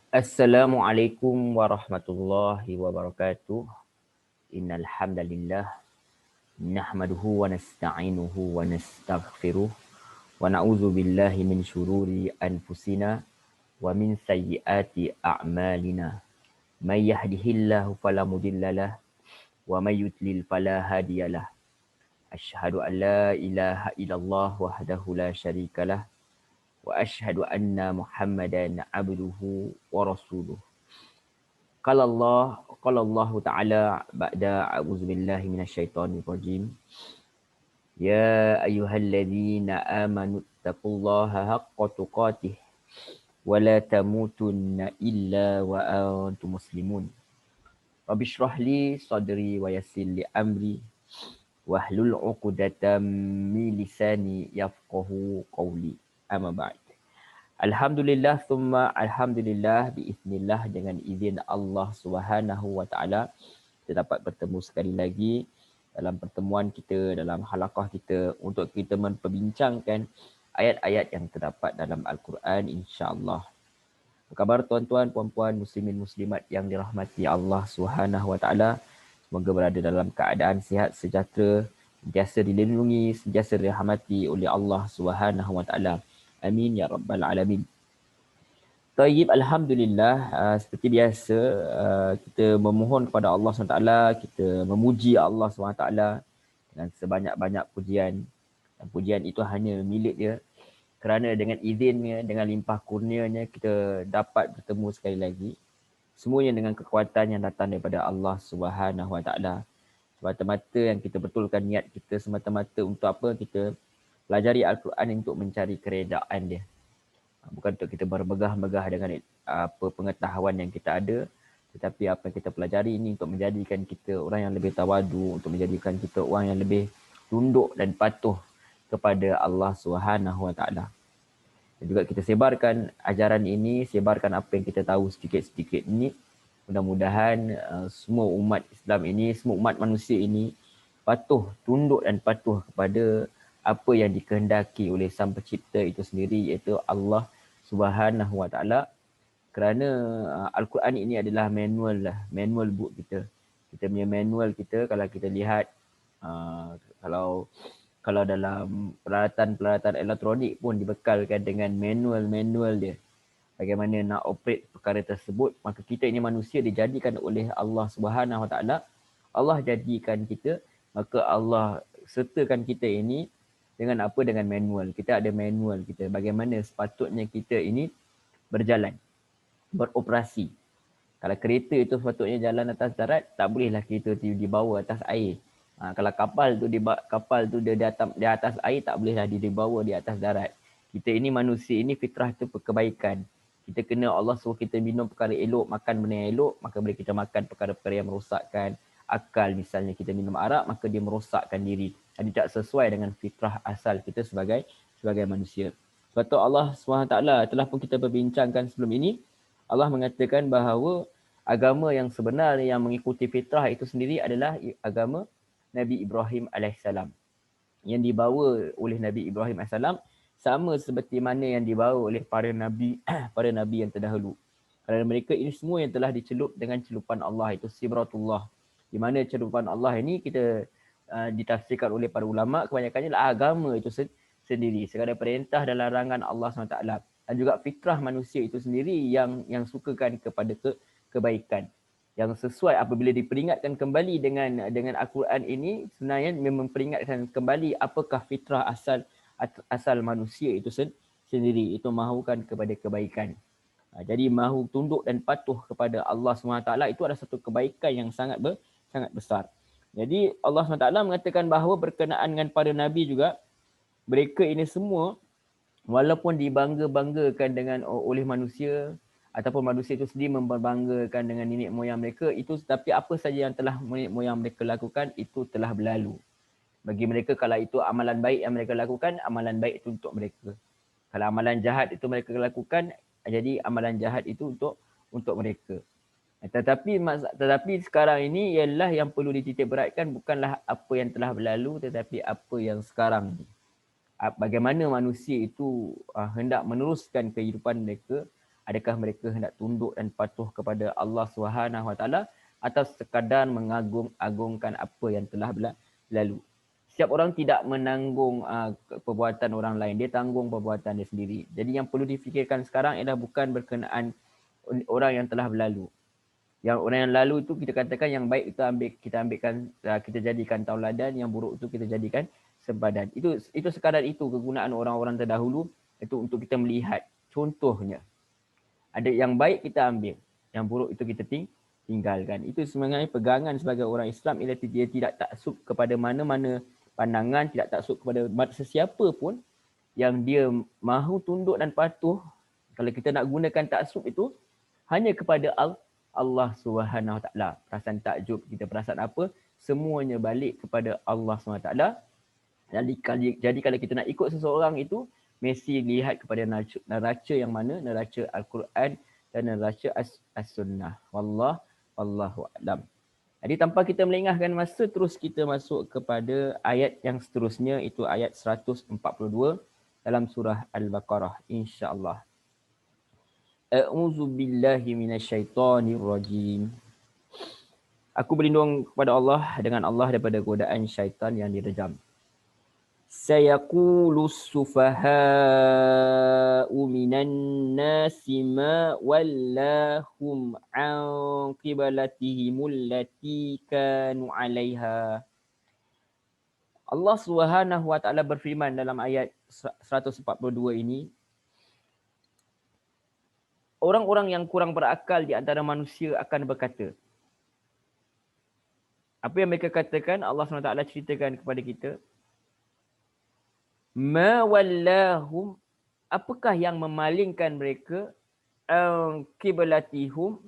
Assalamualaikum warahmatullahi wabarakatuh. Innal hamdalillah nahmaduhu wa nasta'inuhu wa nastaghfiruh wa na'udzu billahi min syururi anfusina wa min sayyiati a'malina. May yahdihillahu fala mudhillalah wa may yudlil fala hadiyalah. Asyhadu an la ilaha illallah wahdahu la syarikalah wa asyhadu anna Muhammadan abduhu wa rasuluh. Qala Allah Ta'ala ba'da a'udzu billahi minasyaitonir rajim. Ya ayyuhalladzina amanu taqullaha haqqa tuqatih wa la tamutunna illa wa antum muslimun. Rabbi shrah li sadri wa yassir li amri wahlul 'uqdatam min lisani yafqahu qawli. Amma ba'd. Alhamdulillah summa alhamdulillah biiznillah, dengan izin Allah Subhanahu wa taala kita dapat bertemu sekali lagi dalam pertemuan kita, dalam halaqah kita untuk kita memperbincangkan ayat-ayat yang terdapat dalam Al-Quran, insya-Allah. Apa khabar tuan-tuan, puan-puan, muslimin muslimat yang dirahmati Allah Subhanahu wa taala? Semoga berada dalam keadaan sihat sejahtera, sentiasa dilindungi, sentiasa dirahmati oleh Allah Subhanahu wa taala. Amin ya rabbal alamin. Tayyib, alhamdulillah, seperti biasa kita memohon kepada Allah SWT, kita memuji Allah SWT dengan sebanyak-banyak pujian. Dan pujian itu hanya milik dia, kerana dengan izinnya, dengan limpah kurnianya kita dapat bertemu sekali lagi. Semuanya dengan kekuatan yang datang daripada Allah SWT. Semata-mata yang kita betulkan niat kita semata-mata untuk apa? Kita pelajari Al-Quran untuk mencari keredaan dia. Bukan untuk kita bermegah-megah dengan apa pengetahuan yang kita ada, tetapi apa yang kita pelajari ini untuk menjadikan kita orang yang lebih tawadu, untuk menjadikan kita orang yang lebih tunduk dan patuh kepada Allah Subhanahu Wa Taala. Dan juga kita sebarkan ajaran ini, sebarkan apa yang kita tahu sedikit-sedikit ini. Mudah-mudahan semua umat Islam ini, semua umat manusia ini patuh, tunduk dan patuh kepada apa yang dikehendaki oleh Sang Pencipta itu sendiri, iaitu Allah Subhanahu Wa Taala. Kerana Al-Quran ini adalah manual book kita. Kita punya manual kita, kalau kita lihat kalau dalam peralatan-peralatan elektronik pun dibekalkan dengan manual dia. Bagaimana nak operate perkara tersebut, maka kita ini manusia dijadikan oleh Allah Subhanahu Wa Taala. Allah jadikan kita, maka Allah sertakan kita ini dengan apa? Dengan manual. Kita ada manual kita. Bagaimana sepatutnya kita ini berjalan, beroperasi. Kalau kereta itu sepatutnya jalan atas darat, tak bolehlah kereta itu dibawa atas air. Kalau kapal tu dia di atas air, tak bolehlah dia dibawa di atas darat. Kita ini manusia ini fitrah itu kebaikan. Kita kena Allah suruh kita minum perkara elok, makan benda yang elok, maka boleh kita makan perkara-perkara yang merosakkan akal. Misalnya kita minum arak, maka dia merosakkan diri. Jadi tak sesuai dengan fitrah asal kita sebagai manusia. Sebab tu Allah SWT telah pun kita berbincangkan sebelum ini. Allah mengatakan bahawa agama yang sebenar yang mengikuti fitrah itu sendiri adalah agama Nabi Ibrahim AS. Yang dibawa oleh Nabi Ibrahim AS sama seperti mana yang dibawa oleh para nabi para nabi yang terdahulu. Kerana mereka ini semua yang telah dicelup dengan celupan Allah, itu sibratullah. Di mana celupan Allah ini kita ditafsirkan oleh para ulama, kebanyakannya adalah agama itu sendiri, segala perintah dan larangan Allah SWT. Dan juga fitrah manusia itu sendiri yang sukakan kepada kebaikan. Yang sesuai apabila diperingatkan kembali dengan Al-Quran ini, sebenarnya memperingatkan kembali apakah fitrah asal manusia itu sendiri, itu mahukan kepada kebaikan. Jadi mahu tunduk dan patuh kepada Allah SWT itu adalah satu kebaikan yang sangat besar. Jadi Allah SWT mengatakan bahawa berkenaan dengan para Nabi juga, mereka ini semua walaupun dibangga-banggakan dengan oleh manusia, ataupun manusia itu sendiri membanggakan dengan nenek moyang mereka, itu tapi apa saja yang telah nenek moyang mereka lakukan, itu telah berlalu. Bagi mereka, kalau itu amalan baik yang mereka lakukan, amalan baik itu untuk mereka. Kalau amalan jahat itu mereka lakukan, jadi amalan jahat itu untuk mereka. Tetapi sekarang ini ialah yang perlu dititik beratkan bukanlah apa yang telah berlalu, tetapi apa yang sekarang ni. Bagaimana manusia itu hendak meneruskan kehidupan mereka Adakah mereka hendak tunduk dan patuh kepada Allah Subhanahu Wa Taala atau sekadar mengagung-agungkan apa yang telah berlalu? Setiap orang tidak menanggung perbuatan orang lain, dia tanggung perbuatan dia sendiri. Jadi yang perlu difikirkan sekarang ialah bukan berkenaan orang yang telah berlalu. Yang orang yang lalu itu kita katakan yang baik kita ambilkan, kita jadikan tauladan, yang buruk itu kita jadikan sempadan. Itu sekadar itu kegunaan orang-orang terdahulu itu untuk kita melihat. Contohnya, ada yang baik kita ambil, yang buruk itu kita tinggalkan. Itu sebenarnya pegangan sebagai orang Islam ialah dia tidak taksub kepada mana-mana pandangan, tidak taksub kepada sesiapa pun yang dia mahu tunduk dan patuh. Kalau kita nak gunakan taksub itu hanya kepada Allah Subhanahu Wa Taala. Perasaan takjub kita, perasaan apa, semuanya balik kepada Allah Subhanahu Wa Taala. Jadi kalau kita nak ikut seseorang itu, mesti lihat kepada neraca yang mana, neraca Al-Quran dan neraca As-Sunnah. Wallahu a'lam. Jadi tanpa kita melengahkan masa, terus kita masuk kepada ayat yang seterusnya, itu ayat 142 dalam surah Al-Baqarah, insya-Allah. A'udzu billahi minasyaitonir rajim. Aku berlindung kepada Allah dengan Allah daripada godaan syaitan yang direjam. Sayaqulus sufaha'u minan nasi ma wallahum an qiblatihimul lati kanu 'alaiha. Allah Subhanahu Wa Taala berfirman dalam ayat 142 ini, orang-orang yang kurang berakal di antara manusia akan berkata. Apa yang mereka katakan, Allah SWT ceritakan kepada kita. Ma wallahum, apakah yang memalingkan mereka qiblatihum,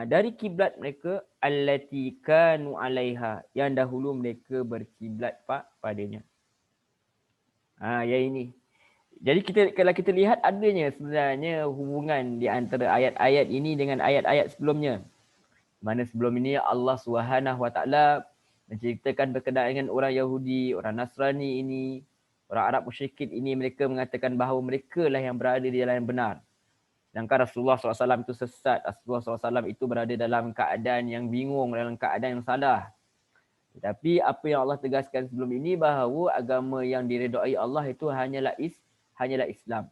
dari kiblat mereka, allati kanu 'alaiha, yang dahulu mereka berkiblat padanya. Yang ini. Jadi kalau kita lihat adanya sebenarnya hubungan di antara ayat-ayat ini dengan ayat-ayat sebelumnya. Mana sebelum ini Allah Subhanahu Wa Taala menceritakan berkenaan dengan orang Yahudi, orang Nasrani ini, orang Arab musyrikin ini, mereka mengatakan bahawa mereka lah yang berada di jalan yang benar. Sedangkan Rasulullah SAW itu sesat. Rasulullah SAW itu berada dalam keadaan yang bingung, dalam keadaan yang salah. Tetapi apa yang Allah tegaskan sebelum ini bahawa agama yang diredai Allah itu hanyalah Islam.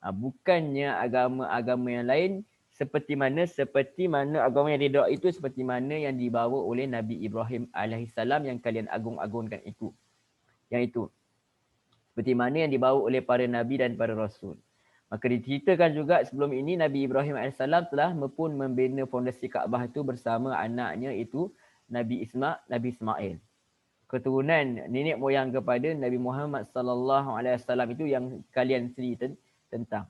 Bukannya agama-agama yang lain seperti mana agama yang diredai itu seperti mana yang dibawa oleh Nabi Ibrahim alaihissalam yang kalian agung-agungkan itu. Yang itu. Seperti mana yang dibawa oleh para nabi dan para rasul. Maka diceritakan juga sebelum ini Nabi Ibrahim AS telah pun membina fondasi Kaabah itu bersama anaknya itu Nabi Ismail. Keturunan nenek moyang kepada Nabi Muhammad sallallahu alaihi wasallam itu yang kalian sendiri tentang.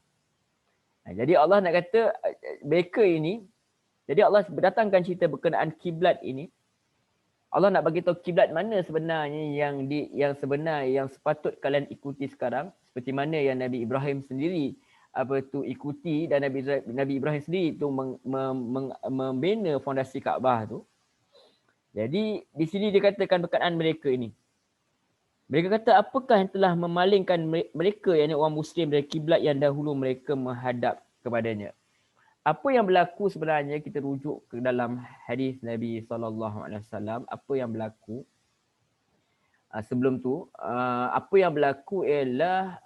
Jadi Allah nak kata mereka ini, jadi Allah berdatangkan cerita berkenaan kiblat ini. Allah nak bagi tahu kiblat mana sebenarnya yang sebenar yang sepatut kalian ikuti sekarang, seperti mana yang Nabi Ibrahim sendiri ikuti, dan Nabi Ibrahim sendiri itu membina fondasi Kaabah tu. Jadi di sini dikatakan berkenaan mereka ini. Mereka kata apakah yang telah memalingkan mereka, yakni orang Muslim, dari kiblat yang dahulu mereka menghadap kepadanya. Apa yang berlaku sebenarnya, kita rujuk ke dalam hadis Nabi SAW. Apa yang berlaku sebelum tu, apa yang berlaku ialah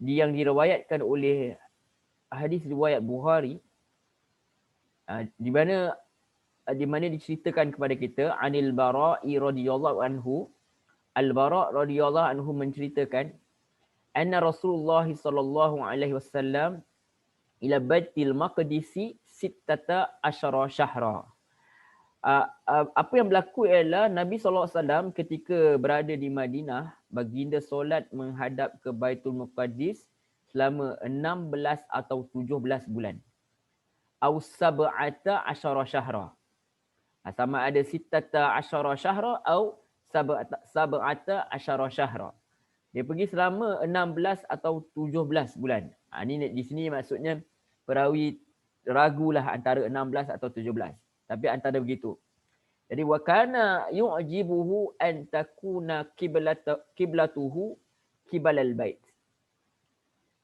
yang diriwayatkan oleh hadis riwayat Bukhari, di mana diceritakan kepada kita anil Bara'i radhiyallahu anhu. Al-Bara' radhiyallahu anhu menceritakan anna Rasulullah sallallahu alaihi wasallam ila Baitul Maqdis 16 syahra. Apa yang berlaku ialah Nabi SAW ketika berada di Madinah, baginda solat menghadap ke Baitul Maqdis selama 16 atau 17 bulan. Au 17 syahra. Sama ada 16 syahra atau 17 syahra. Dia pergi selama 16 atau 17 bulan. Ini di sini maksudnya perawi ragulah antara 16 atau 17. Tapi antara begitu. Jadi wa kana yu'jibuhu an takuna qiblatuhu qibalal bait.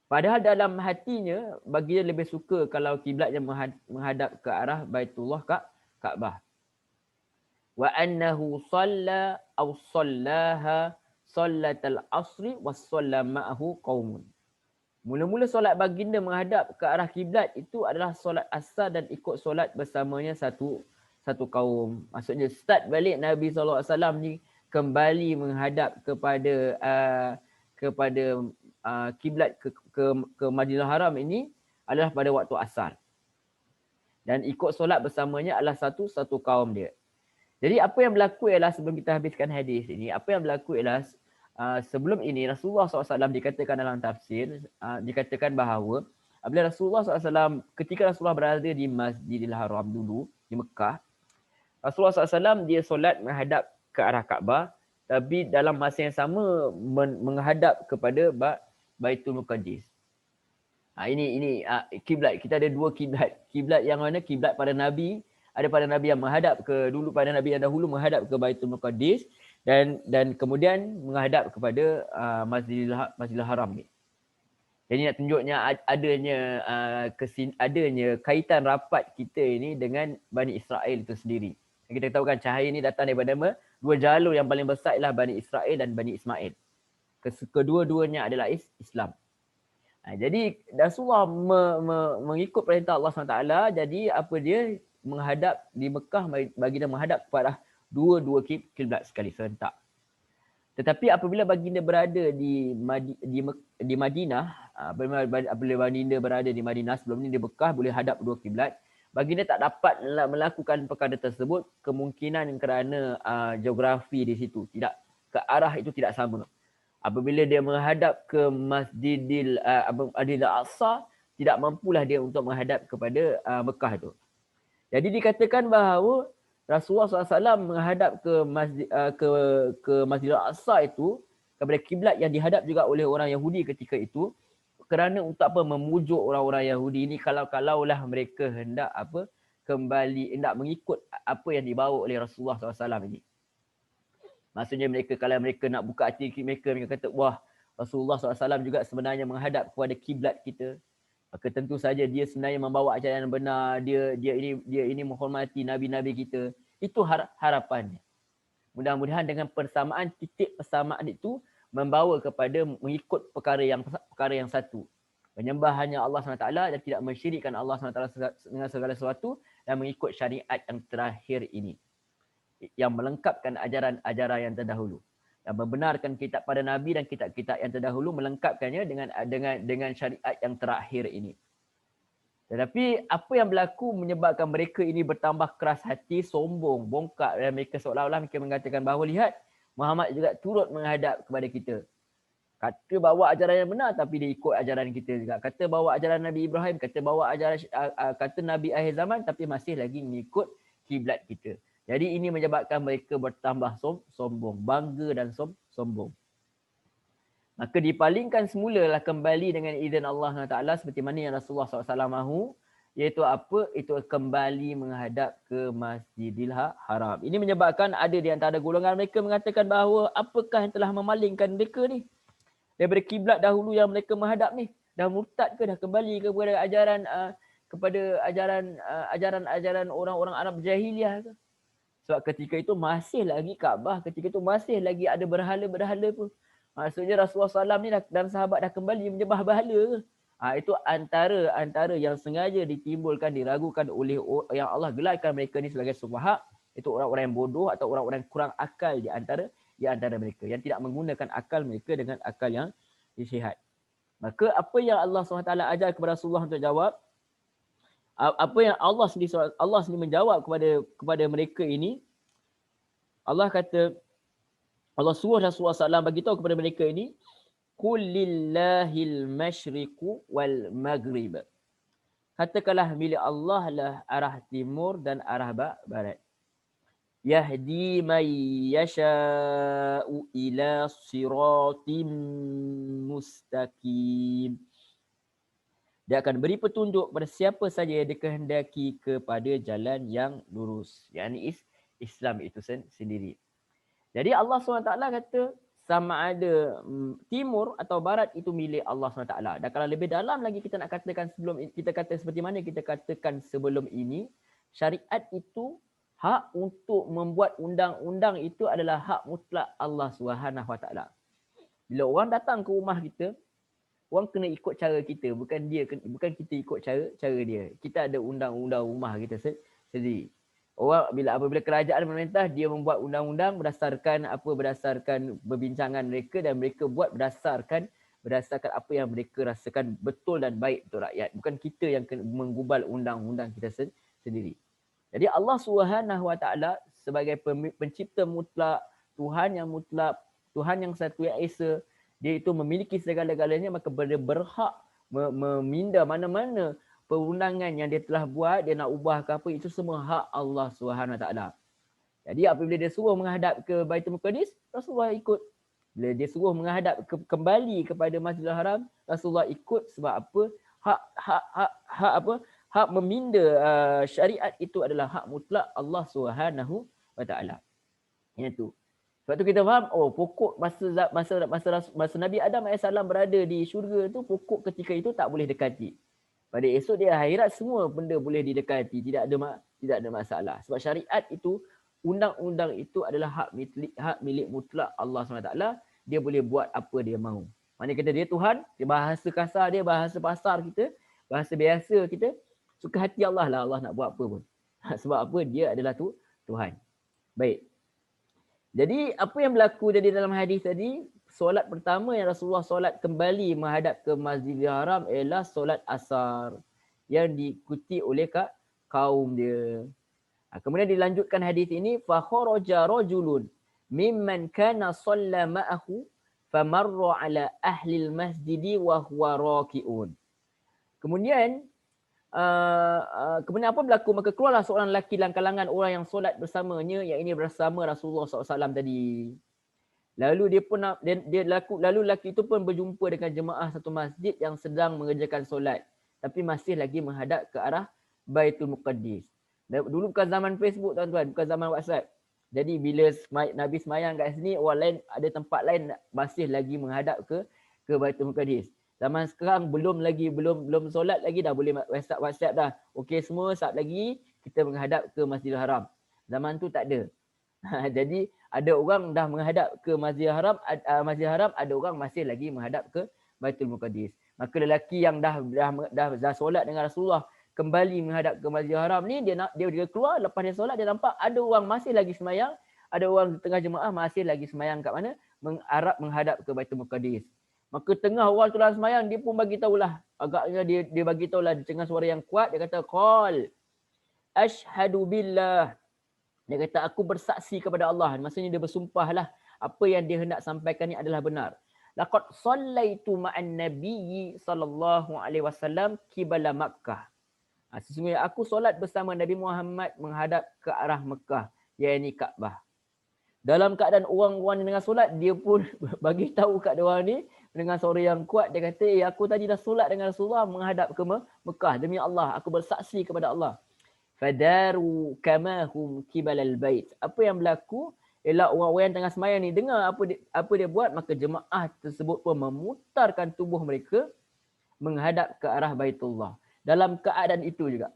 Padahal dalam hatinya bagi dia lebih suka kalau kiblatnya menghadap ke arah Baitullah Kaabah. Wa annahu shalla aw sallaha sallatal asri was shalla ma'ahu qaumun. Mula-mula solat baginda menghadap ke arah kiblat itu adalah solat asar dan ikut solat bersamanya satu kaum. Maksudnya start balik Nabi SAW ni kembali menghadap kepada kiblat ke Madinah Haram ini adalah pada waktu asar. Dan ikut solat bersamanya adalah satu kaum dia. Jadi apa yang berlaku ialah sebelum kita habiskan hadis ini, apa yang berlaku ialah sebelum ini Rasulullah SAW dikatakan dalam tafsir, dikatakan bahawa apabila Rasulullah SAW, ketika Rasulullah berada di Masjidil Haram dulu, di Mekah, Rasulullah SAW dia solat menghadap ke arah Kaabah, tapi dalam masa yang sama menghadap kepada Baitul Muqaddis. Ini kiblat. Kita ada dua kiblat. Kiblat yang mana? Kiblat pada Nabi. Ada pada Nabi yang menghadap ke dulu, pada Nabi yang dahulu menghadap ke Baitul Muqaddis dan kemudian menghadap kepada Masjidil Haram ni. Jadi nak tunjuknya adanya kaitan rapat kita ini dengan Bani Israel itu sendiri. Kita tahu kan cahaya ini datang daripada dua jalur yang paling besar ialah Bani Israel dan Bani Ismail. Kedua-duanya adalah Islam. Jadi Rasulullah mengikut perintah Allah SWT, jadi apa dia menghadap di Mekah, baginda menghadap kepada dua kiblat sekali serentak. Tetapi apabila baginda berada di Madinah, apabila baginda berada di Madinah, sebelum ni di Mekah boleh hadap dua kiblat, baginda tak dapat melakukan perkara tersebut, kemungkinan kerana geografi di situ tidak ke arah itu tidak sama. Apabila dia menghadap ke Masjidil Aqsa, tidak mampulah dia untuk menghadap kepada Mekah tu. Jadi dikatakan bahawa Rasulullah SAW menghadap ke Masjidil Aqsa itu kepada kiblat yang dihadap juga oleh orang Yahudi ketika itu, kerana untuk apa? Memujuk orang-orang Yahudi ini kalau-kalaulah mereka hendak kembali hendak mengikut apa yang dibawa oleh Rasulullah SAW ini. Maksudnya kalau mereka nak buka hati mereka kata, wah, Rasulullah SAW juga sebenarnya menghadap kepada kiblat kita. Maka tentu saja dia sebenarnya membawa ajaran yang benar. Dia ini menghormati nabi-nabi kita. Itu harapannya. Mudah-mudahan dengan titik persamaan itu membawa kepada mengikut perkara yang satu. Menyembah hanya Allah SWT dan tidak mensyirikkan Allah SWT dengan segala sesuatu dan mengikut syariat yang terakhir ini, yang melengkapkan ajaran-ajaran yang terdahulu, yang membenarkan kitab pada Nabi dan kitab-kitab yang terdahulu, melengkapkannya dengan syariat yang terakhir ini. Tetapi apa yang berlaku menyebabkan mereka ini bertambah keras hati, sombong, bongkak, dan mereka seolah-olah mereka mengatakan bahawa lihat, Muhammad juga turut menghadap kepada kita. Kata bawa ajaran yang benar tapi dia ikut ajaran kita juga. Kata bawa ajaran Nabi Ibrahim, kata Nabi akhir zaman tapi masih lagi mengikut kiblat kita. Jadi ini menyebabkan mereka bertambah sombong, bangga dan sombong. Maka dipalingkan semulalah kembali dengan izin Allah SWT seperti mana yang Rasulullah SAW mahu, iaitu apa? Itu kembali menghadap ke Masjidil Haram. Ini menyebabkan ada di antara golongan mereka mengatakan bahawa apakah yang telah memalingkan mereka ni daripada kiblat dahulu yang mereka menghadap ni? Dah murtad ke? Dah kembali kepada ajaran orang-orang Arab jahiliah ke? Sebab ketika itu masih lagi Kaabah, ketika itu masih lagi ada berhala-berhala pun. Maksudnya Rasulullah SAW ni dan sahabat dah kembali menyembah berhala. Itu antara yang sengaja ditimbulkan, diragukan oleh yang Allah gelarkan mereka ni sebagai sufaha. Itu orang-orang yang bodoh atau orang-orang yang kurang akal di antara mereka, yang tidak menggunakan akal mereka dengan akal yang sihat. Maka apa yang Allah SWT ajar kepada Rasulullah untuk jawab, apa yang Allah sendiri menjawab kepada mereka ini, Allah kata, Allah suruh Rasulullah SAW bagi tahu kepada mereka ini, qul lillahil masyriqu wal maghrib. Katakanlah milik Allah lah arah timur dan arah barat. Yahdi man yasha'u ila siratim mustaqim. Dia akan beri petunjuk pada siapa saja yang dikehendaki kepada jalan yang lurus. Yang ini Islam itu sendiri. Jadi Allah SWT kata, sama ada timur atau barat itu milik Allah SWT. Dan kalau lebih dalam lagi kita nak katakan sebelum kita kata seperti mana kita katakan sebelum ini, syariat itu hak untuk membuat undang-undang itu adalah hak mutlak Allah SWT. Bila orang datang ke rumah kita, orang kena ikut cara kita, bukan kita ikut cara dia. Kita ada undang-undang rumah kita sendiri. Orang apabila kerajaan memerintah, dia membuat undang-undang berdasarkan perbincangan mereka, dan mereka buat berdasarkan apa yang mereka rasakan betul dan baik untuk rakyat. Bukan kita yang menggubal undang-undang kita sendiri. Jadi Allah SWT sebagai pencipta mutlak, Tuhan yang mutlak, Tuhan yang satu yang esa, dia itu memiliki segala-galanya, maka berhak meminda mana-mana perundangan yang dia telah buat, dia nak ubah ke apa, itu semua hak Allah SWT. Jadi apabila dia suruh menghadap ke Baitul Maqdis, Rasulullah ikut. Bila dia suruh menghadap kembali kepada Masjidil Haram, Rasulullah ikut. Sebab apa? Hak meminda syariat itu adalah hak mutlak Allah SWT. Yang tu. Sebab tu kita faham, pokok masa Nabi Adam AS berada di syurga tu, pokok ketika itu tak boleh dekati. Pada esok dia akhirat semua benda boleh didekati, tidak ada masalah. Sebab syariat itu, undang-undang itu adalah hak milik mutlak Allah SWT. Dia boleh buat apa dia mahu. Maknanya kata dia Tuhan, dia bahasa kasar dia, bahasa pasar kita, bahasa biasa kita, suka hati Allah lah Allah nak buat apa pun. Sebab apa? Dia adalah Tuhan. Baik. Jadi apa yang berlaku dari dalam hadis tadi, solat pertama yang Rasulullah solat kembali menghadap ke Masjidil Haram ialah solat asar yang diikuti oleh kaum dia. Kemudian dilanjutkan hadis ini, fa kharaja rajulun mimman kana shalla ma'ahu famarra ala ahli al-masjid wa huwa raki'un. Kemudian apa berlaku? Maka keluarlah seorang lelaki dalam kalangan orang yang solat bersamanya, yang ini bersama Rasulullah SAW tadi. Lalu lalu lelaki itu pun berjumpa dengan jemaah satu masjid yang sedang mengerjakan solat, tapi masih lagi menghadap ke arah Baitul Muqaddis. Dulu bukan zaman Facebook tuan-tuan, bukan zaman WhatsApp. Jadi bila Nabi semayang kat sini, orang lain ada tempat lain masih lagi menghadap ke Baitul Muqaddis. Zaman sekarang belum solat lagi dah boleh WhatsApp dah. Okey semua, saat lagi kita menghadap ke Masjidil Haram. Zaman tu tak ada. Jadi ada orang dah menghadap ke Masjidil Haram, ada orang masih lagi menghadap ke Baitul Muqaddis. Maka lelaki yang dah solat dengan Rasulullah kembali menghadap ke Masjidil Haram ni, dia keluar, lepas dia solat dia nampak ada orang masih lagi semayang, ada orang tengah jemaah masih lagi semayang kat mana? Menghadap ke Baitul Muqaddis. Maka tengah orang tu dalam semayang, dia pun bagi tahulah. Agaknya dia bagi tahulah dengan suara yang kuat, dia kata qal asyhadu billah. Dia kata aku bersaksi kepada Allah. Maksudnya dia bersumpahlah apa yang dia hendak sampaikan ni adalah benar. Laqad sallaitu ma'an nabiyyi sallallahu alaihi wasallam qibala Makkah. Sesungguhnya aku solat bersama Nabi Muhammad menghadap ke arah Mekah, iaitu Kaabah. Dalam keadaan orang-orang dengan solat, dia pun bagi tahu kat dia orang ni dengan suara yang kuat. Dia kata, aku tadi dah solat dengan Rasulullah menghadap ke Mekah. Demi Allah, aku bersaksi kepada Allah. Fadaru kamahum kibalal bait. Apa yang berlaku ialah orang-orang yang tengah semayang ni dengar apa dia buat, maka jemaah tersebut pun memutarkan tubuh mereka menghadap ke arah Baitullah. Dalam keadaan itu juga.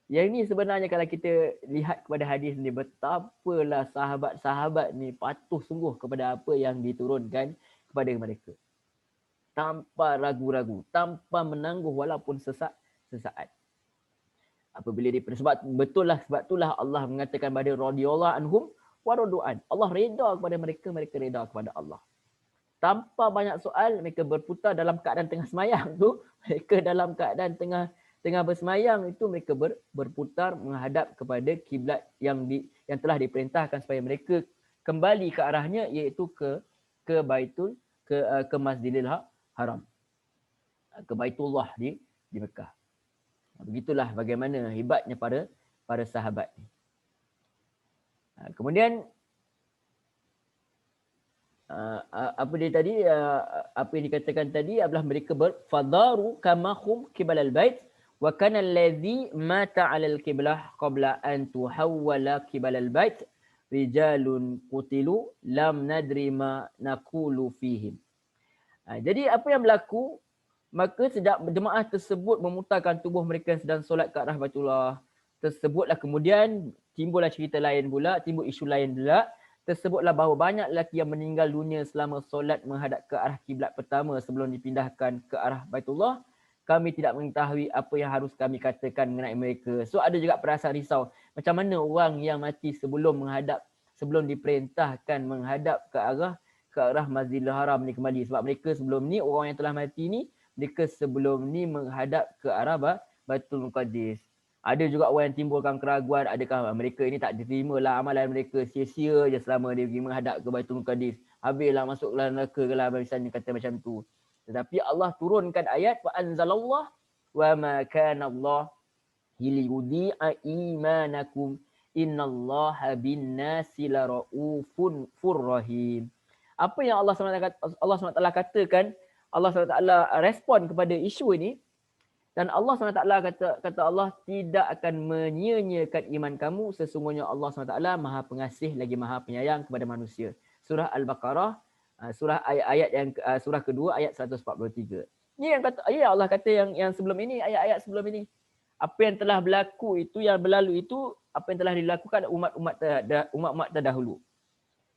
Yang ini sebenarnya kalau kita lihat kepada hadis ni, betapalah sahabat-sahabat ni patuh sungguh kepada apa yang diturunkan kepada mereka. Tanpa ragu-ragu, tanpa menangguh walaupun sesaat. Apabila sebab itulah Allah mengatakan pada radhiyallahu anhum wa radu'an. Allah redha kepada mereka, mereka redha kepada Allah. Tanpa banyak soal, mereka berputar dalam keadaan tengah semayang tu, mereka dalam keadaan tengah bersemayang itu, mereka berputar menghadap kepada kiblat yang telah diperintahkan supaya mereka kembali ke arahnya, iaitu ke Baitul ke Masjidil Haram, ke Baitullah di Mekah. Begitulah bagaimana hebatnya para sahabat ni. Kemudian apa dia tadi, apa yang dikatakan tadi adalah mereka berfadaru kamahum kibalal bait wa kana allazi mata 'ala al-qiblah qabla an tuhawwala kibalal bait rijalun qutilu lam nadri ma naqulu fihim. Jadi apa yang berlaku, maka sejak jemaah tersebut memutarkan tubuh mereka sedang solat ke arah Baitullah tersebutlah kemudian timbullah cerita lain pula, timbul isu lain pula. Tersebutlah bahawa banyak lelaki yang meninggal dunia selama solat menghadap ke arah kiblat pertama sebelum dipindahkan ke arah Baitullah. Kami tidak mengetahui apa yang harus kami katakan mengenai mereka. So ada juga perasaan risau. Macam mana orang yang mati sebelum diperintahkan menghadap ke arah Masjidil Haram ni kembali. Sebab mereka sebelum ni, orang yang telah mati ni, mereka sebelum ni menghadap ke arah Baitul Muqaddis. Ada juga orang yang timbulkan keraguan, adakah mereka ini tak diterimalah amalan mereka, sia-sia je selama dia pergi menghadap ke Baitul Muqaddis. Habislah masuk dalam neraka ke lah, misalnya kata macam tu. Tetapi Allah turunkan ayat wa anzalallah wa ma kana Allah liyudhi'a imanakum innallaha bin-nasi laraufun furrahim. Apa yang Allah SWT katakan, Allah SWT respon kepada isu ini. Dan Allah SWT kata Allah tidak akan menyia-nyiakan iman kamu. Sesungguhnya Allah SWT maha pengasih lagi maha penyayang kepada manusia. Surah Al-Baqarah, surah kedua ayat 143. Ini yang kata Allah kata yang sebelum ini, ayat-ayat sebelum ini. Apa yang telah berlaku itu, yang berlalu itu, apa yang telah dilakukan umat-umat terdahulu.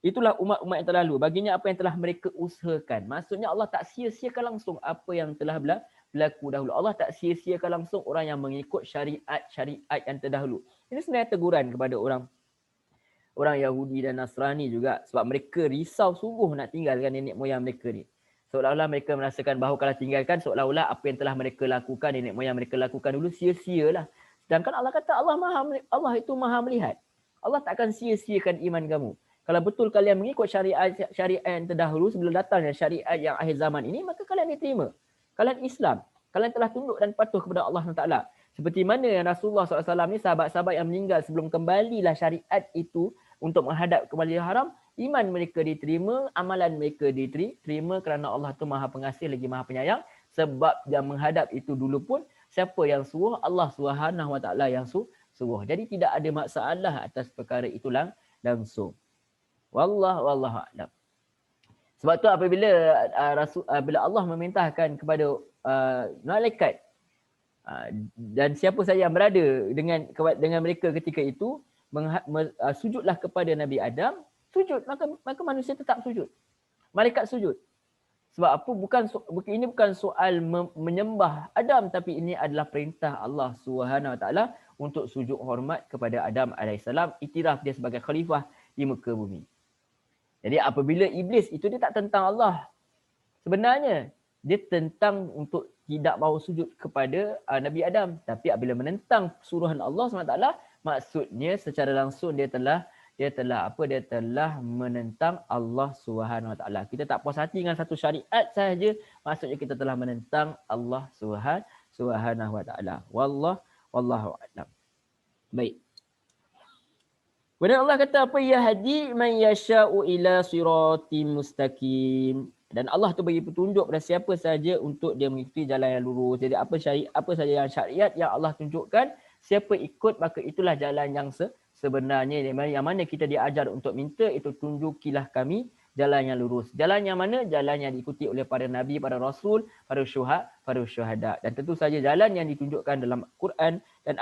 Itulah umat-umat yang terlalu. Baginya apa yang telah mereka usahakan. Maksudnya Allah tak sia-siakan langsung apa yang telah berlaku dahulu. Allah tak sia-siakan langsung orang yang mengikut syariat yang terdahulu. Ini sebenarnya teguran kepada orang Yahudi dan Nasrani juga. Sebab mereka risau sungguh nak tinggalkan nenek moyang mereka ni. Seolah-olah mereka merasakan bahawa kalau tinggalkan, seolah-olah apa yang telah mereka lakukan, nenek moyang mereka lakukan dulu, sia-sialah. Sedangkan Allah kata Allah itu maha melihat. Allah tak akan sia-siakan iman kamu. Kalau betul kalian mengikut syariat yang terdahulu sebelum datangnya syariat yang akhir zaman ini, maka kalian diterima. Kalian Islam. Kalian telah tunduk dan patuh kepada Allah SWT. Seperti mana yang Rasulullah SAW ni, sahabat-sahabat yang meninggal sebelum kembalilah syariat itu untuk menghadap ke Masjidil Haram, iman mereka diterima, amalan mereka diterima kerana Allah tu maha pengasih lagi maha penyayang. Sebab yang menghadap itu dulu pun, siapa yang suruh? Allah SWT yang suruh. Jadi tidak ada masalah atas perkara itu langsung. Wallahu a'lam. Sebab tu apabila bila Allah memerintahkan kepada malaikat dan siapa saja yang berada dengan mereka ketika itu, sujudlah kepada Nabi Adam, sujud, maka manusia tetap sujud. Malaikat sujud. Sebab apa? Ini bukan soal menyembah Adam, tapi ini adalah perintah Allah SWT untuk sujud hormat kepada Adam AS. Iktiraf dia sebagai khalifah di muka bumi. Jadi apabila iblis itu, dia tak tentang Allah. Sebenarnya dia tentang untuk tidak mahu sujud kepada Nabi Adam. Tapi apabila menentang suruhan Allah SWT, maksudnya secara langsung dia telah menentang Allah SWT. Kita tak puas hati dengan satu syariat sahaja, maksudnya kita telah menentang Allah SWT. Wallahu a'lam. Baik. Kemudian Allah kata apa? Yahdi man yasha'u ila siratim mustaqim. Dan Allah tu bagi petunjuk pada siapa saja untuk dia mengikuti jalan yang lurus. Jadi apa saja yang syariat yang Allah tunjukkan, siapa ikut maka itulah jalan yang sebenarnya. Yang mana kita diajar untuk minta itu, tunjukilah kami jalan yang lurus. Jalan yang mana? Jalan yang diikuti oleh para nabi, para rasul, para syuhada. Dan tentu saja jalan yang ditunjukkan dalam Quran dan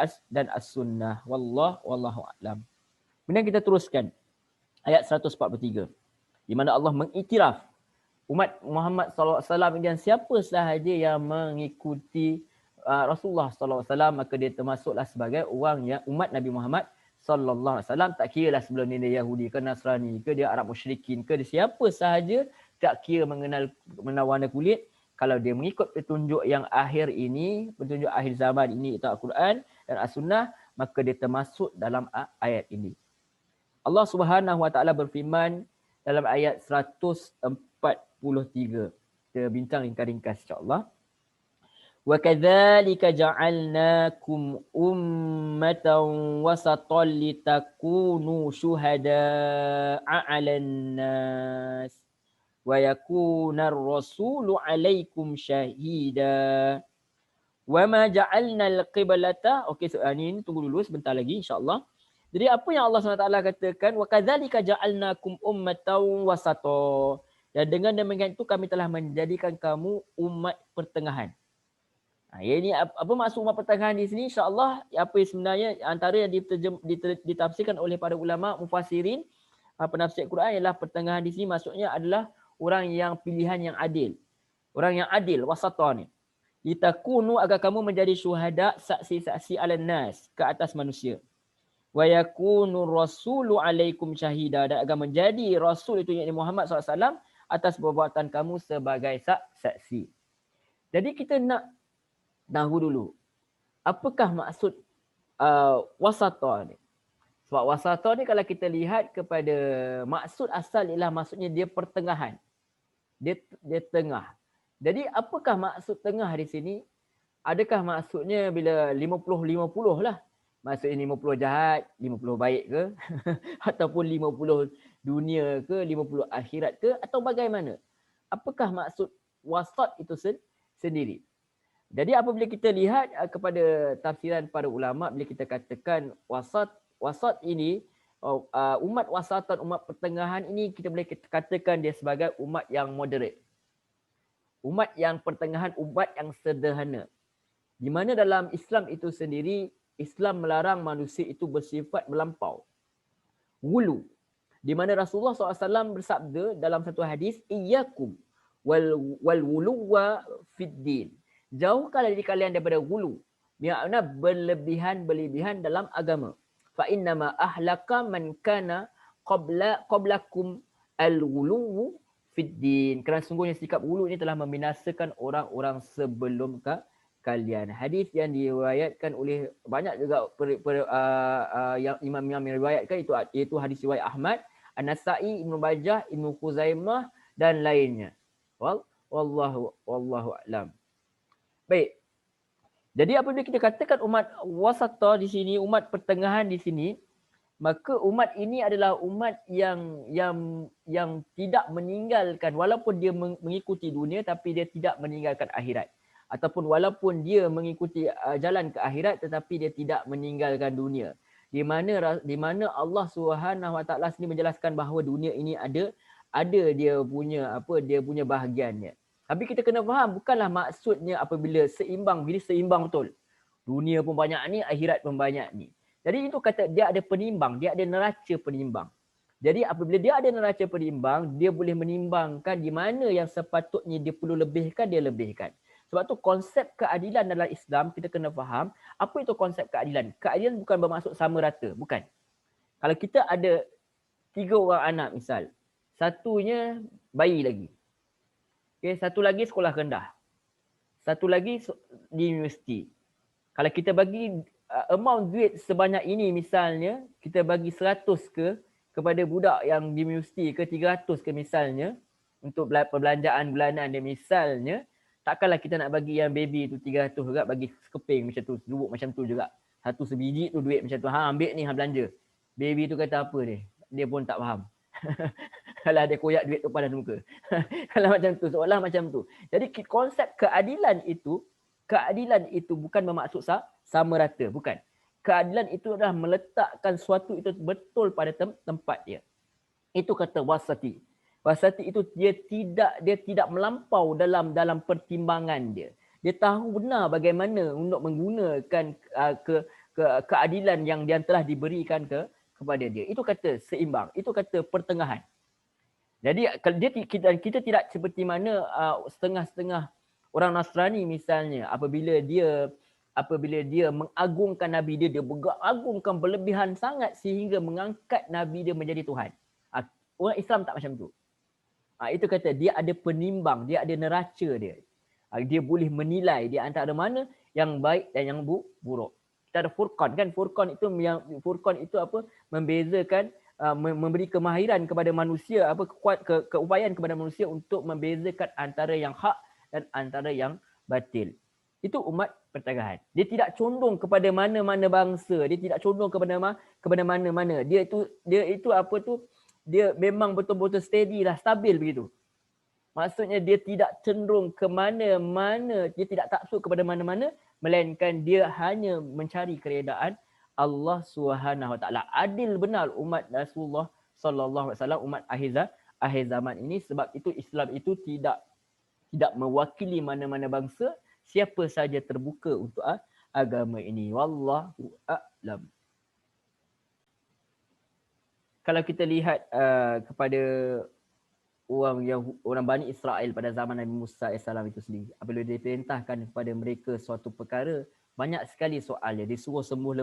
as-sunnah. Wallahu a'lam. Kemudian kita teruskan ayat 143. Di mana Allah mengiktiraf umat Muhammad SAW dan siapa sahaja yang mengikuti Rasulullah SAW, maka dia termasuklah sebagai orang yang umat Nabi Muhammad SAW. Tak kira lah sebelum ni dia Yahudi ke Nasrani ke dia Arab musyrikin ke dia siapa sahaja, tak kira mengenal warna kulit, kalau dia mengikut petunjuk yang akhir ini, petunjuk akhir zaman ini, itu Al-Quran dan As-Sunnah, maka dia termasuk dalam ayat ini. Allah Subhanahu Wa Taala berfirman dalam ayat 143. Kita bincang ringkas insya-Allah. Wa kadzalika ja'alnakum ummatan wasatan litakunu syuhada'a 'alan nas wa yakuna ar-rasulu 'alaikum syahida. Wa ma ja'alna al-qiblata. Okey, ini tunggu dulu sebentar lagi insya-Allah. Jadi apa yang Allah SWT katakan, wa kadzalika ja'alnakum ummatan wasata. Dan dengan demikian itu kami telah menjadikan kamu umat pertengahan. Ini apa maksud umat pertengahan di sini? InsyaAllah apa yang sebenarnya antara yang ditafsirkan oleh para ulama mufassirin penafsir Quran ialah pertengahan di sini maksudnya adalah orang yang pilihan yang adil. Orang yang adil, wasata ni. Litakunu agar kamu menjadi syuhada, saksi-saksi ala nas, ke atas manusia. Wa yakunu rasulu alaikum syahida, dan agar menjadi rasul itu yakni Muhammad SAW atas perbuatan kamu sebagai saksi. Jadi kita nak tahu dulu apakah maksud wasata ni. Sebab wasata ni kalau kita lihat kepada maksud asal ialah maksudnya dia pertengahan. Dia tengah. Jadi apakah maksud tengah di sini? Adakah maksudnya bila 50-50 lah? Maksudnya 50 jahat, 50 baik ke? Ataupun 50 dunia ke, 50 akhirat ke? Atau bagaimana? Apakah maksud wasat itu sendiri? Jadi apabila kita lihat kepada tafsiran para ulama, bila kita katakan wasat ini, umat wasatan, umat pertengahan ini, kita boleh katakan dia sebagai umat yang moderate. Umat yang pertengahan, umat yang sederhana. Di mana dalam Islam itu sendiri, Islam melarang manusia itu bersifat melampau. Wulu. Di mana Rasulullah SAW bersabda dalam satu hadis, Iyyakum wal wuluwa fid din. Jauhkanlah diri kalian daripada wulu. Maksudnya berlebihan dalam agama. Fa innama ahlaka man kana qablakum al-wulu fid din. Kerana sungguhnya sikap wulu ini telah membinasakan orang-orang sebelum kalian. Hadis yang diriwayatkan oleh banyak juga yang imam-imam yang riwayatkan iaitu hadis riwayat Ahmad, An-Nasa'i, Ibnu Majah, Ibnu Khuzaimah dan lainnya. Wallahu a'lam. Baik. Jadi apabila kita katakan umat wasata di sini, umat pertengahan di sini, maka umat ini adalah umat yang tidak meninggalkan, walaupun dia mengikuti dunia tapi dia tidak meninggalkan akhirat. Ataupun walaupun dia mengikuti jalan ke akhirat tetapi dia tidak meninggalkan dunia. Di mana Allah Subhanahu Wa Taala sendiri menjelaskan bahawa dunia ini ada dia punya bahagiannya. Tapi kita kena faham bukanlah maksudnya apabila seimbang, bila seimbang betul. Dunia pun banyak ni, akhirat pun banyak ni. Jadi itu kata dia ada penimbang, dia ada neraca penimbang. Jadi apabila dia ada neraca penimbang, dia boleh menimbangkan di mana yang sepatutnya dia perlu lebihkan, dia lebihkan. Sebab tu konsep keadilan dalam Islam kita kena faham, apa itu konsep keadilan? Keadilan bukan bermaksud sama rata, bukan. Kalau kita ada 3 orang anak misal, satunya bayi lagi. Okay, satu lagi sekolah rendah. Satu lagi di universiti. Kalau kita bagi amount duit sebanyak ini misalnya, kita bagi 100 kepada budak yang di universiti ke 300 ke misalnya, untuk perbelanjaan bulanan dia misalnya, takkanlah kita nak bagi yang baby tu 300 juga, bagi sekeping macam tu, selubuk macam tu juga. Satu sebiji tu duit macam tu, ambil ni, belanja. Baby tu kata apa dia? Dia pun tak faham. Kalau dia koyak duit tu pada muka. Kalau macam tu, seolah macam tu. Jadi konsep keadilan itu bukan bermaksud sama rata, bukan. Keadilan itu adalah meletakkan sesuatu itu betul pada tempat dia. Itu kata wasati. Wasati itu dia tidak melampau dalam pertimbangan dia. Dia tahu benar bagaimana untuk menggunakan keadilan yang dia telah diberikan kepada dia. Itu kata seimbang. Itu kata pertengahan. Jadi kita tidak seperti mana setengah-setengah orang Nasrani misalnya, apabila dia mengagungkan Nabi dia mengagungkan berlebihan sangat sehingga mengangkat Nabi dia menjadi Tuhan. Orang Islam tak macam tu. Itu kata dia ada penimbang, dia ada neraca dia. Dia boleh menilai di antara mana yang baik dan yang buruk. Kita ada furqan kan, furqan itu apa? Membezakan, memberi kemahiran kepada manusia, keupayaan kepada manusia untuk membezakan antara yang hak dan antara yang batil. Itu umat pertengahan. Dia tidak condong kepada mana-mana bangsa, dia tidak condong kepada mana-mana. Dia memang betul-betul steady lah, stabil begitu. Maksudnya dia tidak cenderung ke mana-mana, dia tidak taksub kepada mana-mana, melainkan dia hanya mencari keredaan Allah Subhanahu Wa Taala. Adil benar umat Rasulullah sallallahu alaihi wasallam, umat akhir zaman ini. Sebab itu Islam itu tidak mewakili mana-mana bangsa, siapa saja terbuka untuk agama ini. Wallahu a'lam. Kalau kita lihat kepada orang Bani Israel pada zaman Nabi Musa AS itu sendiri, apabila diperintahkan kepada mereka suatu perkara, banyak sekali soalnya. Disuruh sembuh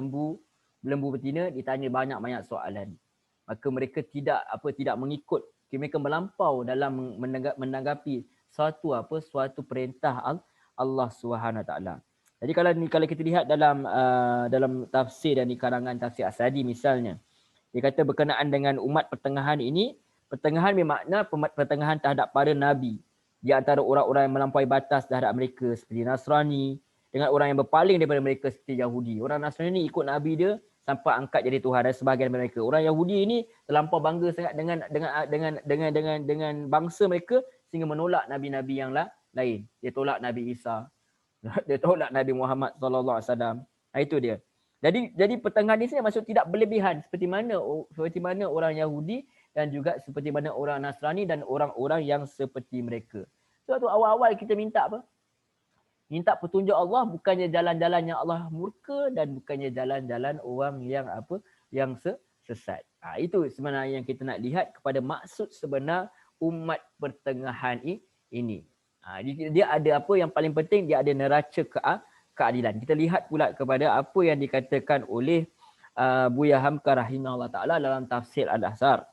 lembu betina, ditanya banyak soalan. Maka mereka tidak mengikut, mereka melampau dalam menanggapi suatu perintah Allah Subhanahu Wa Taala. Jadi kalau kita lihat dalam tafsir dan di karangan tafsir Asadi misalnya, dia kata berkenaan dengan umat pertengahan ini, pertengahan bermakna pertengahan terhadap para nabi. Di antara orang-orang yang melampaui batas terhadap mereka seperti Nasrani, dengan orang yang berpaling daripada mereka seperti Yahudi. Orang Nasrani ni ikut nabi dia sampai angkat jadi Tuhan, dan sebahagian mereka. Orang Yahudi ini terlampau bangga sangat dengan bangsa mereka sehingga menolak nabi-nabi yang lain. Dia tolak Nabi Isa. Dia tolak Nabi Muhammad sallallahu alaihi wasallam. Itu dia. Jadi pertengahan ini maksud tidak berlebihan seperti mana orang Yahudi dan juga seperti mana orang Nasrani dan orang-orang yang seperti mereka. Sebab tu awal-awal kita minta apa? Minta petunjuk Allah, bukannya jalan-jalan yang Allah murka dan bukannya jalan-jalan orang yang sesat. Itu sebenarnya yang kita nak lihat kepada maksud sebenar umat pertengahan ini. Dia ada apa yang paling penting, dia ada neraca keadilan. Kita lihat pula kepada apa yang dikatakan oleh Buya Hamka rahimahullah ta'ala dalam tafsir Al-Ahzar.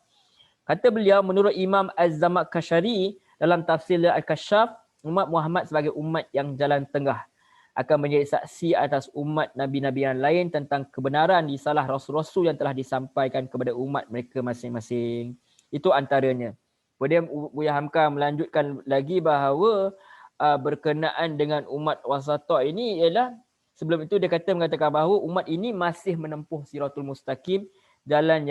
Kata beliau, menurut Imam Az-Zamakhsyari dalam tafsir Al-Kashaf, umat Muhammad sebagai umat yang jalan tengah akan menjadi saksi atas umat Nabi-Nabi yang lain tentang kebenaran risalah Rasul-Rasul yang telah disampaikan kepada umat mereka masing-masing. Itu antaranya. Kemudian Buya Hamka melanjutkan lagi bahawa berkenaan dengan umat wasatah ini ialah, sebelum itu dia mengatakan bahawa umat ini masih menempuh siratul mustaqim, jalan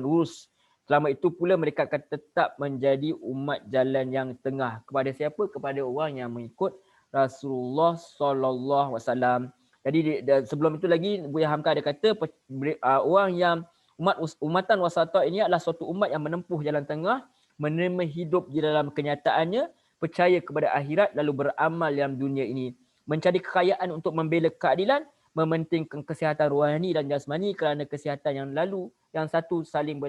lurus. Selama itu pula mereka akan tetap menjadi umat jalan yang tengah. Kepada siapa? Kepada orang yang mengikut Rasulullah sallallahu alaihi wasallam. Jadi sebelum itu lagi Buya Hamka dia kata orang yang umatan wasatah ini adalah suatu umat yang menempuh jalan tengah, menerima hidup di dalam kenyataannya, percaya kepada akhirat lalu beramal dalam dunia ini, mencari kekayaan untuk membela keadilan, mementingkan kesihatan rohani dan jasmani kerana kesihatan yang satu saling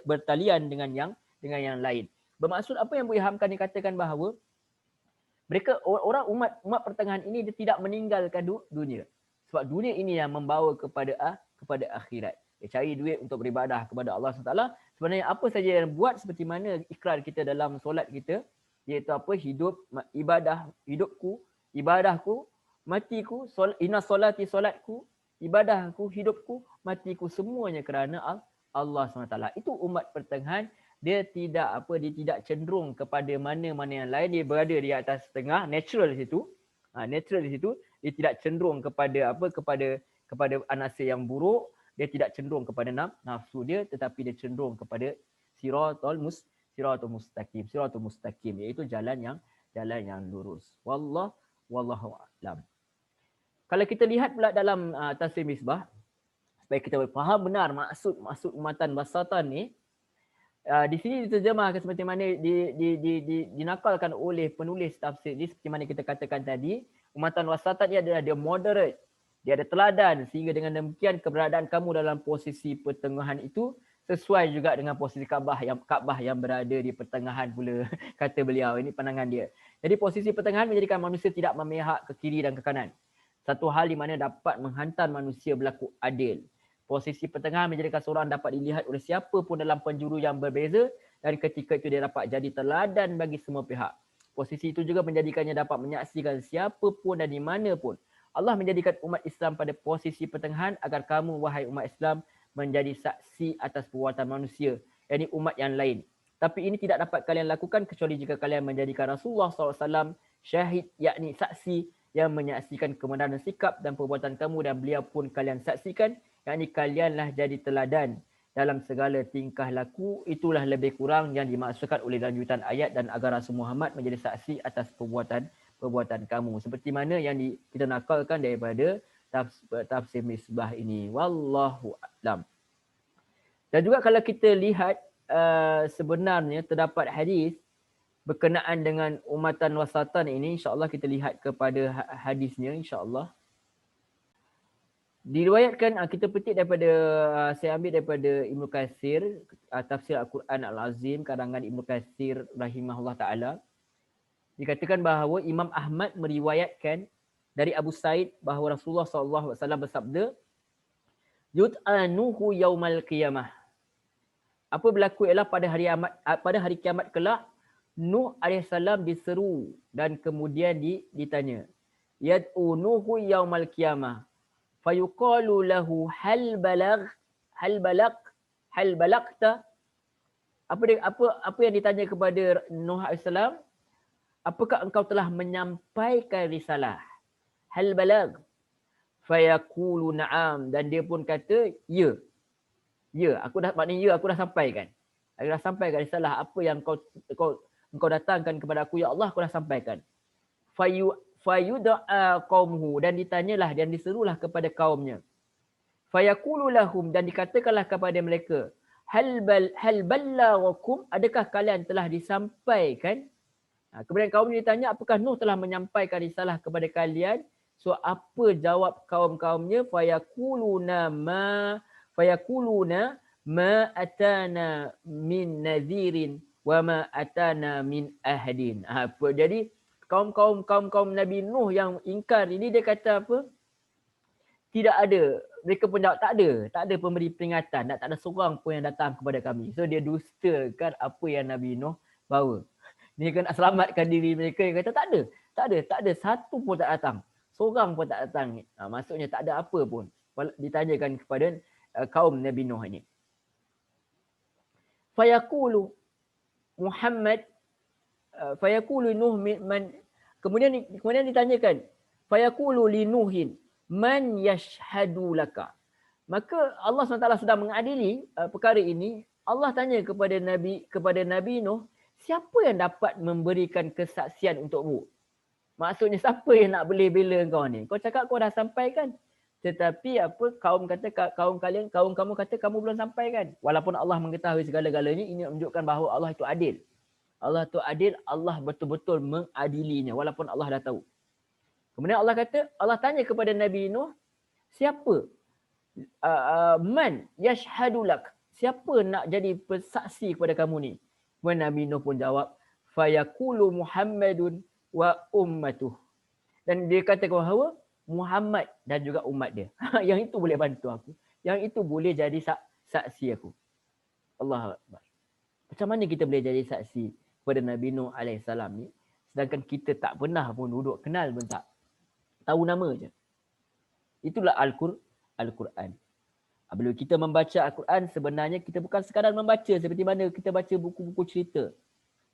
bertalian dengan yang lain. Bermaksud apa yang Buya Hamka ni katakan bahawa mereka orang umat pertengahan ini dia tidak meninggalkan dunia. Sebab dunia ini yang membawa kepada akhirat. Dia cari duit untuk beribadah kepada Allah SWT. Sebenarnya apa saja yang buat seperti mana ikrar kita dalam solat kita, iaitu apa? Ibadahku, matiku, inna solati solatku, ibadahku, hidupku, matiku, semuanya kerana Allah SWT. Itu umat pertengahan. Dia tidak cenderung kepada mana-mana yang lain. Dia berada di atas tengah, natural di situ. Dia tidak cenderung kepada anasir yang buruk. Dia tidak cenderung kepada nafsu dia, tetapi dia cenderung kepada siratul mustaqim, iaitu jalan yang lurus. Wallahu a'lam. Kalau kita lihat pula dalam tafsir Misbah, supaya kita faham benar maksud umatan wasatan ni, di sini diterjemahkan seperti mana dinakalkan oleh penulis tafsir ni, seperti mana kita katakan tadi, umatan wasatan ni adalah dia moderate, dia ada teladan, sehingga dengan demikian keberadaan kamu dalam posisi pertengahan itu sesuai juga dengan posisi Kaabah yang berada di pertengahan pula, kata beliau. Ini pandangan dia. Jadi posisi pertengahan menjadikan manusia tidak memihak ke kiri dan ke kanan. Satu hal di mana dapat menghantar manusia berlaku adil. Posisi pertengahan menjadikan seorang dapat dilihat oleh siapa pun dalam penjuru yang berbeza, dan ketika itu dia dapat jadi teladan bagi semua pihak. Posisi itu juga menjadikannya dapat menyaksikan siapa pun dan di mana pun. Allah menjadikan umat Islam pada posisi pertengahan agar kamu, wahai umat Islam, menjadi saksi atas perbuatan manusia, yakni umat yang lain. Tapi ini tidak dapat kalian lakukan kecuali jika kalian menjadikan Rasulullah SAW syahid, yakni saksi yang menyaksikan kebenaran sikap dan perbuatan kamu, dan beliau pun kalian saksikan, yakni kalianlah jadi teladan dalam segala tingkah laku. Itulah lebih kurang yang dimaksudkan oleh lanjutan ayat, dan agar Rasul Muhammad menjadi saksi atas perbuatan kamu. Seperti mana yang kita nakalkan daripada tafsir Misbah ini. Wallahu a'lam. Dan juga kalau kita lihat sebenarnya terdapat hadis berkenaan dengan umatan wasatan ini, insya-Allah kita lihat kepada hadisnya insya-Allah. Diriwayatkan, kita petik daripada, saya ambil daripada Ibnu Katsir, tafsir Al-Quran Al-Azim karangan Ibnu Katsir rahimahullah taala. Dikatakan bahawa Imam Ahmad meriwayatkan dari Abu Sa'id bahawa Rasulullah SAW bersabda, "Yud'anuhu yaumal qiyamah." Apa berlaku ialah pada hari kiamat kelak, Nuh AS diseru dan kemudian ditanya, "Yad'u Nuhu yaumal qiyamah. Fayuqalu lahu hal balagta." Apa yang ditanya kepada Nuh AS? Apakah engkau telah menyampaikan risalah? Hal balag. Fayaqulu na'am, dan dia pun kata, ya. Ya, aku dah sampaikan. Aku dah sampaikan risalah apa yang engkau datangkan kepada aku, ya Allah, aku dah sampaikan. Fayud'a qaumuhu, dan ditanyalah dan diserulah kepada kaumnya. Fayaqulu lahum, dan dikatakanlah kepada mereka, hal ballaghakum, adakah kalian telah disampaikan? Kemudian kaumnya ditanya, apakah Nuh telah menyampaikan risalah kepada kalian? So apa jawab kaum-kaumnya? Fayaquluna ma atana min nadhirin wa ma atana min ahadin. Jadi kaum Nabi Nuh yang ingkar ini, dia kata apa? Tidak ada. Mereka pun jawab, tak ada pemberi peringatan, tak ada seorang pun yang datang kepada kami. So dia dustakan apa yang Nabi Nuh bawa. Dia nak selamatkan diri mereka, yang kata tak ada satu pun tak datang. Seorang pun tak datang. Maksudnya tak ada apa pun. Ditanyakan kepada kaum Nabi Nuh ini. Fayaqulu Muhammad, fayaqulu Nuh man, kemudian ditanyakan, fayaqulu li Nuhin man yashhadu laka. Maka Allah SWT sedang mengadili perkara ini. Allah tanya kepada Nabi Nuh, siapa yang dapat memberikan kesaksian untukmu? Maksudnya siapa yang nak boleh bela kau ni? Kau cakap kau dah sampaikan, tetapi kaum kamu kata kamu belum sampaikan. Walaupun Allah mengetahui segala-galanya, ini menunjukkan bahawa Allah itu adil. Allah itu adil, Allah betul-betul mengadilinya walaupun Allah dah tahu. Kemudian Allah tanya kepada Nabi Nuh, siapa man yashhadu lak? Siapa nak jadi bersaksi kepada kamu ni? Kemudian Nabi Nuh pun jawab, fayaqulu Muhammadun wa ummatuh. Dan dia kata bahawa Muhammad dan juga umat dia. Yang itu boleh bantu aku. Yang itu boleh jadi saksi aku. Allahu Akbar. Macam mana kita boleh jadi saksi kepada Nabi Nuh AS ni, sedangkan kita tak pernah pun duduk kenal pun tak. Tahu nama je. Itulah Al-Quran. Bila kita membaca Al-Quran, sebenarnya kita bukan sekadar membaca seperti mana kita baca buku-buku cerita.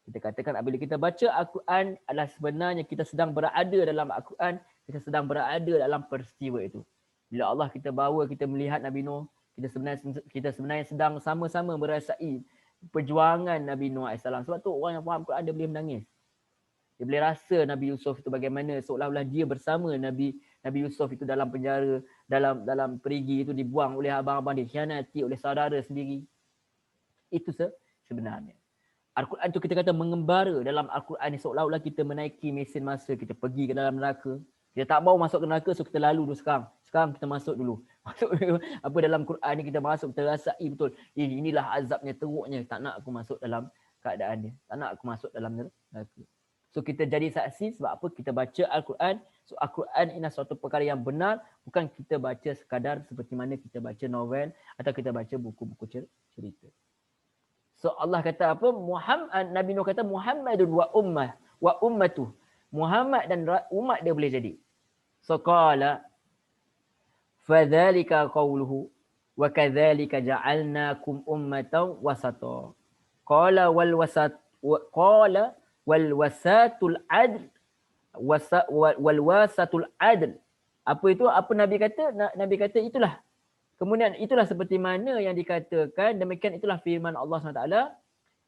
Kita katakan apabila kita baca Al-Quran adalah sebenarnya kita sedang berada dalam Al-Quran, kita sedang berada dalam peristiwa itu. Bila Allah kita bawa, kita melihat Nabi Nuh, kita sebenarnya sedang sama-sama merasai perjuangan Nabi Nuh AS. Sebab tu orang yang faham Quran dia boleh menangis. Dia boleh rasa Nabi Yusuf itu bagaimana seolah-olah dia bersama Nabi Yusuf itu dalam penjara, dalam perigi itu dibuang oleh abang-abang dia, dikhianati oleh saudara sendiri. Itu sebenarnya. Al-Quran tu kita kata mengembara dalam Al-Quran ni, seolah-olah kita menaiki mesin masa, kita pergi ke dalam neraka. Kita tak mau masuk ke neraka, so kita lalu dulu sekarang. Sekarang kita masuk dulu. Apa dalam Quran ni kita masuk, kita rasai betul. Inilah azabnya, teruknya. Tak nak aku masuk dalam keadaan dia. Tak nak aku masuk dalam neraka. So kita jadi saksi sebab apa? Kita baca Al-Quran. So Al-Quran ini suatu perkara yang benar. Bukan kita baca sekadar seperti mana kita baca novel atau kita baca buku-buku cerita. So Allah kata apa? Nabi Nuh kata Muhammadun wa ummatuh. Muhammad dan umat dia boleh jadi. So qala fadzalika qawluhu wa kadzalika ja'alnakum ummatan wasata. Qala wal wasatul adl wal wasatul adl. Apa itu? Apa Nabi kata? Nabi kata itulah. Kemudian itulah seperti mana yang dikatakan, demikian itulah firman Allah SWT.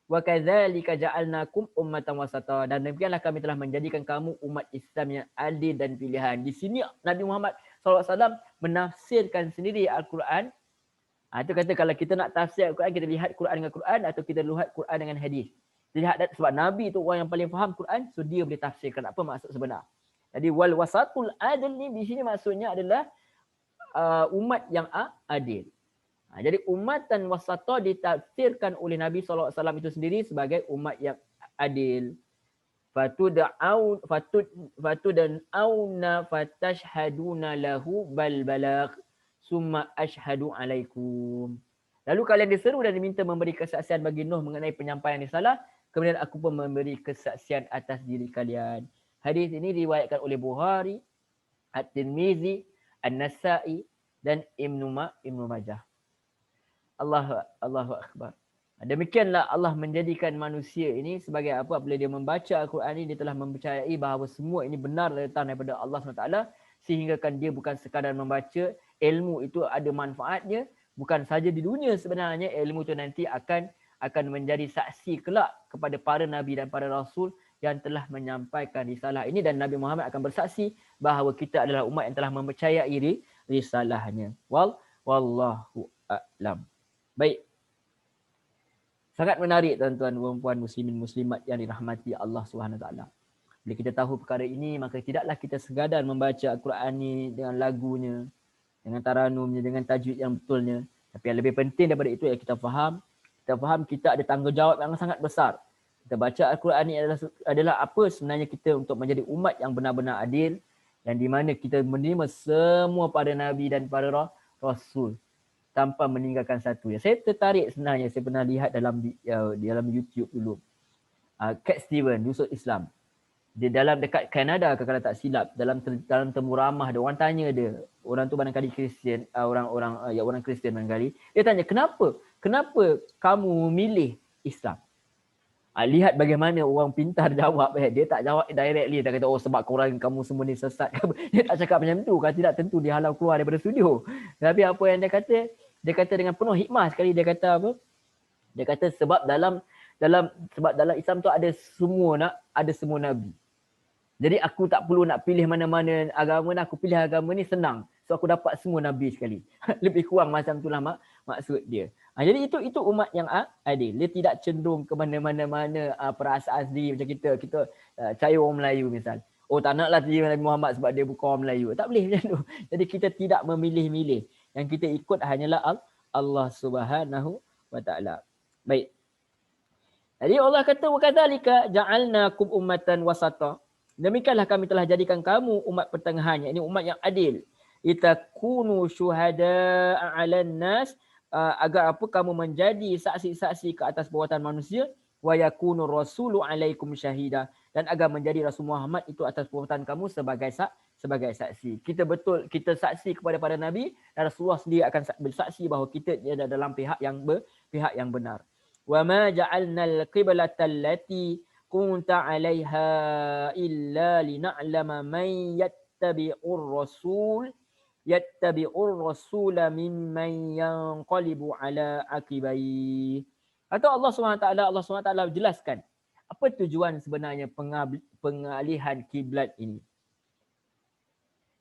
Wa kadzalika ja'alnakum ummatan wasata, dan demikianlah kami telah menjadikan kamu umat Islam yang adil dan pilihan. Di sini Nabi Muhammad SAW menafsirkan sendiri Al-Quran. Itu kata kalau kita nak tafsir Al-Quran, kita lihat Quran dengan Quran atau kita lihat Quran dengan hadis. Lihat sebab Nabi tu orang yang paling faham Quran, so dia boleh tafsirkan apa maksud sebenar. Jadi wal wasatul adil ni di sini maksudnya adalah umat yang adil. Jadi umatan wasata ditafsirkan oleh Nabi SAW itu sendiri sebagai umat yang adil. Fatud'auna fatashhaduna lahu bal balagh summa ashhadu alaikum. Lalu kalian diseru dan diminta memberi kesaksian bagi Nuh mengenai penyampaian risalah, kemudian aku pun memberi kesaksian atas diri kalian. Hadis ini diriwayatkan oleh Bukhari, At-Tirmizi, An-Nasa'i dan Ibnu Majah. Allahu Akbar. Demikianlah Allah menjadikan manusia ini sebagai apa? Apabila dia membaca Al-Quran ini, dia telah mempercayai bahawa semua ini benar datang daripada Allah SWT, sehingga kan dia bukan sekadar membaca, ilmu itu ada manfaatnya, bukan saja di dunia sebenarnya, ilmu itu nanti akan menjadi saksi kelak kepada para Nabi dan para Rasul yang telah menyampaikan risalah ini, dan Nabi Muhammad akan bersaksi bahawa kita adalah umat yang telah mempercayai risalahnya. Wallahu a'lam. Baik. Sangat menarik tuan-tuan dan puan muslimin muslimat yang dirahmati Allah Subhanahu taala. Bila kita tahu perkara ini, maka tidaklah kita sekadar membaca Al-Quran ni dengan lagunya, dengan taranumnya, dengan tajwid yang betulnya. Tapi yang lebih penting daripada itu ialah kita faham kita ada tanggungjawab yang sangat besar. Kita baca Al-Quran ni adalah apa sebenarnya kita untuk menjadi umat yang benar-benar adil, yang di mana kita menerima semua para nabi dan para rasul tanpa meninggalkan satu. Saya tertarik sebenarnya, saya pernah lihat dalam YouTube dulu. Cat Stevens, Yusuf Islam. Dia dekat Kanada kalau tak silap, dalam temu ramah dia, orang tanya dia, orang tu barangkali Kristian, orang Kristian barangkali. Dia tanya, kenapa kamu memilih Islam? Lihat bagaimana orang pintar jawab. Dia tak jawab directly, dia kata sebab kamu semua ni sesat. Dia tak cakap macam tu, kalau tidak tentu dia halau keluar daripada studio. Tapi apa yang dia kata dengan penuh hikmah sekali, dia kata apa? Dia kata sebab dalam Islam tu ada semua nabi. Jadi aku tak perlu nak pilih mana-mana agama, aku pilih agama ni senang. So aku dapat semua nabi sekali. Lebih kurang macam itulah maksud dia. Jadi itu umat yang adil. Dia tidak cenderung ke mana-mana perasaan sendiri macam kita cari orang Melayu misal. Tak naklah terima Nabi Muhammad sebab dia bukan orang Melayu. Tak boleh macam tu. Jadi kita tidak memilih-milih. Yang kita ikut hanyalah Allah Subhanahu wa taala. Baik. Jadi Allah kata wa kadzalika ja'alnakum ummatan wasata. Demikianlah kami telah jadikan kamu umat pertengahan, yakni umat yang adil. Litakunu syuhada'a 'alan nas, agar apa kamu menjadi saksi-saksi ke atas perbuatan manusia, wa yakunu rasulu 'alaikum syahida, dan agar menjadi Rasul Muhammad itu atas perbuatan kamu sebagai saksi. Kita saksi kepada para nabi, dan Rasulullah sendiri akan bersaksi bahawa kita ada dalam pihak yang benar. Wa ma ja'alnal qiblata allati kunta 'alaiha illa lina'lama man yattabi'ur rasula mimman yanqalibu 'ala aqibai. Atau Allah SWT jelaskan apa tujuan sebenarnya pengalihan kiblat ini.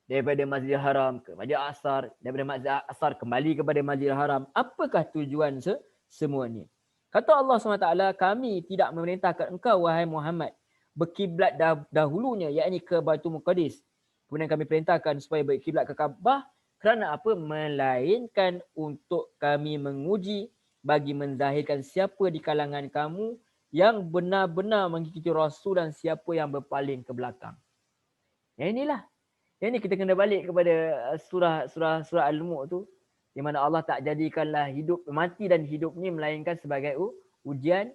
Daripada Masjidil Haram ke Masjidil Aqsa, daripada Masjidil Aqsa kembali kepada Masjidil Haram. Apakah tujuan semua ni? Kata Allah SWT, kami tidak memerintahkan engkau wahai Muhammad berkiblat dahulunya, yakni ke Baitul Maqdis. Kemudian kami perintahkan supaya berkiblat ke Kaabah, kerana apa? Melainkan untuk kami menguji bagi menzahirkan siapa di kalangan kamu yang benar-benar mengikuti Rasul dan siapa yang berpaling ke belakang. Inilah. Ini kita kena balik kepada surah Al-Mulk tu, di mana Allah tak jadikanlah mati dan hidup ni melainkan sebagai ujian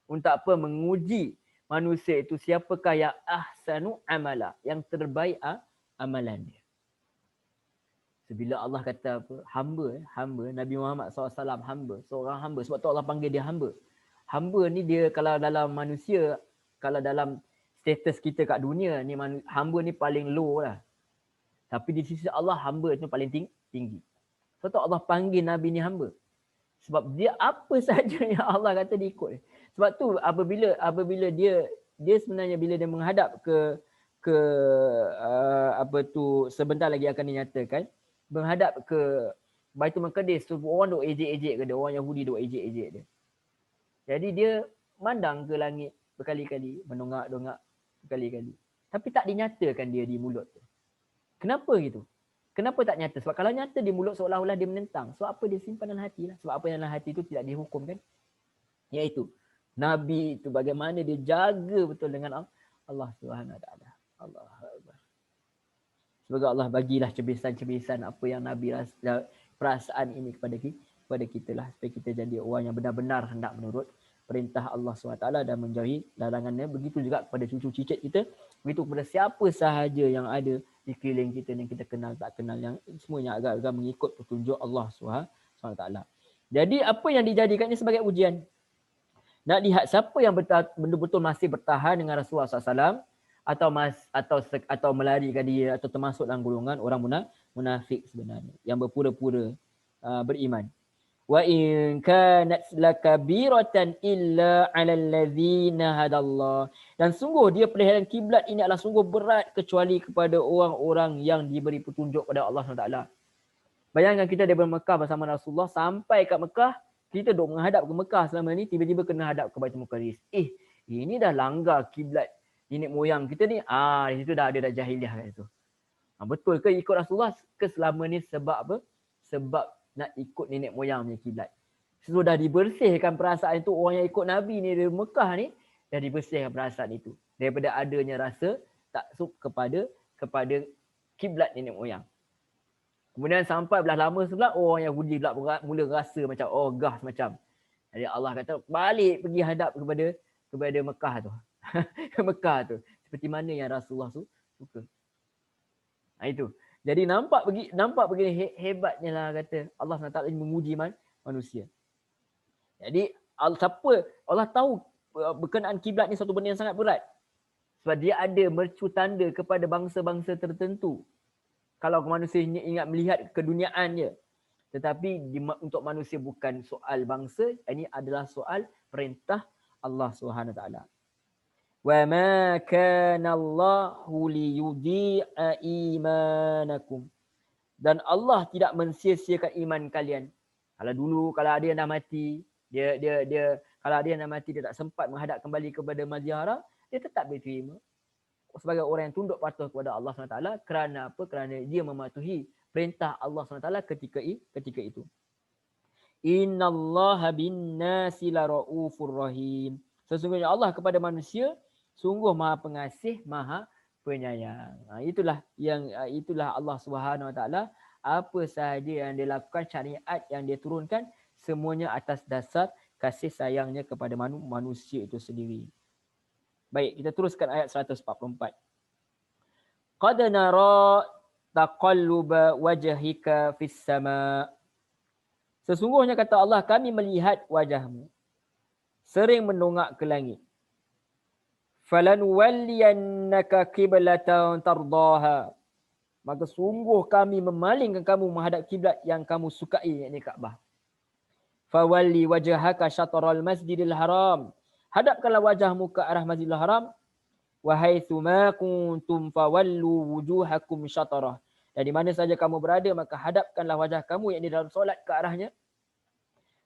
untuk apa? Menguji manusia itu siapakah yang ahsanu amala, yang terbaik amalan dia. Sebila Allah kata apa? Hamba, Nabi Muhammad SAW seorang hamba. Sebab tu Allah panggil dia hamba. Hamba ni dia kalau dalam manusia, kalau dalam status kita kat dunia ni, hamba ni paling low lah. Tapi di sisi Allah, hamba tu paling tinggi. Sebab tu Allah panggil Nabi ni hamba. Sebab dia apa saja yang Allah kata dia ikut. Sebab tu apabila dia sebenarnya bila dia menghadap ke sebentar lagi akan dinyatakan, menghadap ke Baitul Maqdis tu, orang duk ejek-ejek ke dia, orang Yahudi duk ejek-ejek dia. Jadi dia mandang ke langit berkali-kali, mendongak-dongak berkali-kali. Tapi tak dinyatakan dia di mulut tu. Kenapa gitu? Kenapa tak nyata? Sebab kalau nyata di mulut seolah-olah dia menentang. Sebab apa dia simpan dalam hati lah. Sebab apa yang dalam hati itu tidak dihukumkan. Iaitu Nabi itu bagaimana dia jaga betul dengan Allah Subhanahu Wa Taala. Allah Akbar. Semoga Allah bagilah cebisan-cebisan apa yang Nabi rasa, perasaan ini kepada kita lah. Supaya kita jadi orang yang benar-benar hendak menurut perintah Allah SWT dan menjauhi larangannya. Begitu juga kepada cucu cicit kita. Begitu kepada siapa sahaja yang ada di keliling kita yang kita kenal tak kenal, yang semuanya agak-agak mengikut petunjuk Allah SWT. Jadi apa yang dijadikan ini sebagai ujian? Nak lihat siapa yang betul-betul masih bertahan dengan Rasulullah SAW atau melarikan dia atau termasuk dalam golongan orang munafik sebenarnya yang berpura-pura beriman. Wa in kanat lakabiratan illa 'alal ladzina hadallah. Dan sungguh dia peliharaan kiblat ini adalah sungguh berat kecuali kepada orang-orang yang diberi petunjuk pada Allah SWT. Bayangkan kita daripada Mekah bersama Rasulullah sampai kat Mekah, kita duk menghadap ke Mekah selama ni, tiba-tiba kena hadap ke Baitul Maqdis. Ini dah langgar kiblat nenek moyang kita ni. Di situ dah ada jahiliah kat situ. Betul ke ikut Rasulullah ke selama ni sebab apa? Sebab nak ikut nenek moyang punya kiblat. Sudah dibersihkan perasaan itu, orang yang ikut Nabi ni dari Mekah ni dah dibersihkan perasaan itu daripada adanya rasa taksub kepada kiblat nenek moyang. Kemudian sampai belah lama sebelah, orang Yahudi pula mula rasa macam gas macam. Jadi Allah kata balik pergi hadap kepada Mekah tu. Mekah tu seperti mana yang Rasulullah suka. Itu. Jadi nampak begini hebatnya lah kata Allah SWT menguji manusia. Jadi Allah tahu berkenaan kiblat ni satu benda yang sangat berat. Sebab dia ada mercu tanda kepada bangsa-bangsa tertentu. Kalau manusia ingat melihat keduniaan dia. Tetapi untuk manusia bukan soal bangsa, ini adalah soal perintah Allah SWT. Wa ma kana Allahu liyudhi'a imanakum. Dan Allah tidak mensia-siakan iman kalian. Kalau ada yang dah mati, dia kalau ada yang dah mati, dia tak sempat menghadap kembali kepada Masjidil, dia tetap diterima sebagai orang yang tunduk patuh kepada Allah SWT. Kerana apa? Kerana dia mematuhi perintah Allah SWT ketika itu. Innallaha bin-nasi lara'ufur rahim. Sesungguhnya Allah kepada manusia sungguh Maha Pengasih, Maha Penyayang. Itulah Allah SWT. Apa sahaja yang dia lakukan, syariat yang dia turunkan, semuanya atas dasar kasih sayangnya kepada manusia itu sendiri. Baik, kita teruskan ayat 144. Qad nara taqalluba wajhika fis sama. Sesungguhnya kata Allah, kami melihat wajahmu sering mendongak ke langit. Falanuwalliyannaka qiblatan tardaha. Maka sungguh kami memalingkan kamu menghadap kiblat yang kamu sukai, yakni Kaabah. Fawalli wajhaka syatral masjidil haram. Hadapkanlah wajahmu ke arah Masjidil Haram. Wa haitsu ma kuntum fawallu wujuhakum syatarah. Dan di mana saja kamu berada, maka hadapkanlah wajah kamu yang di dalam solat ke arahnya.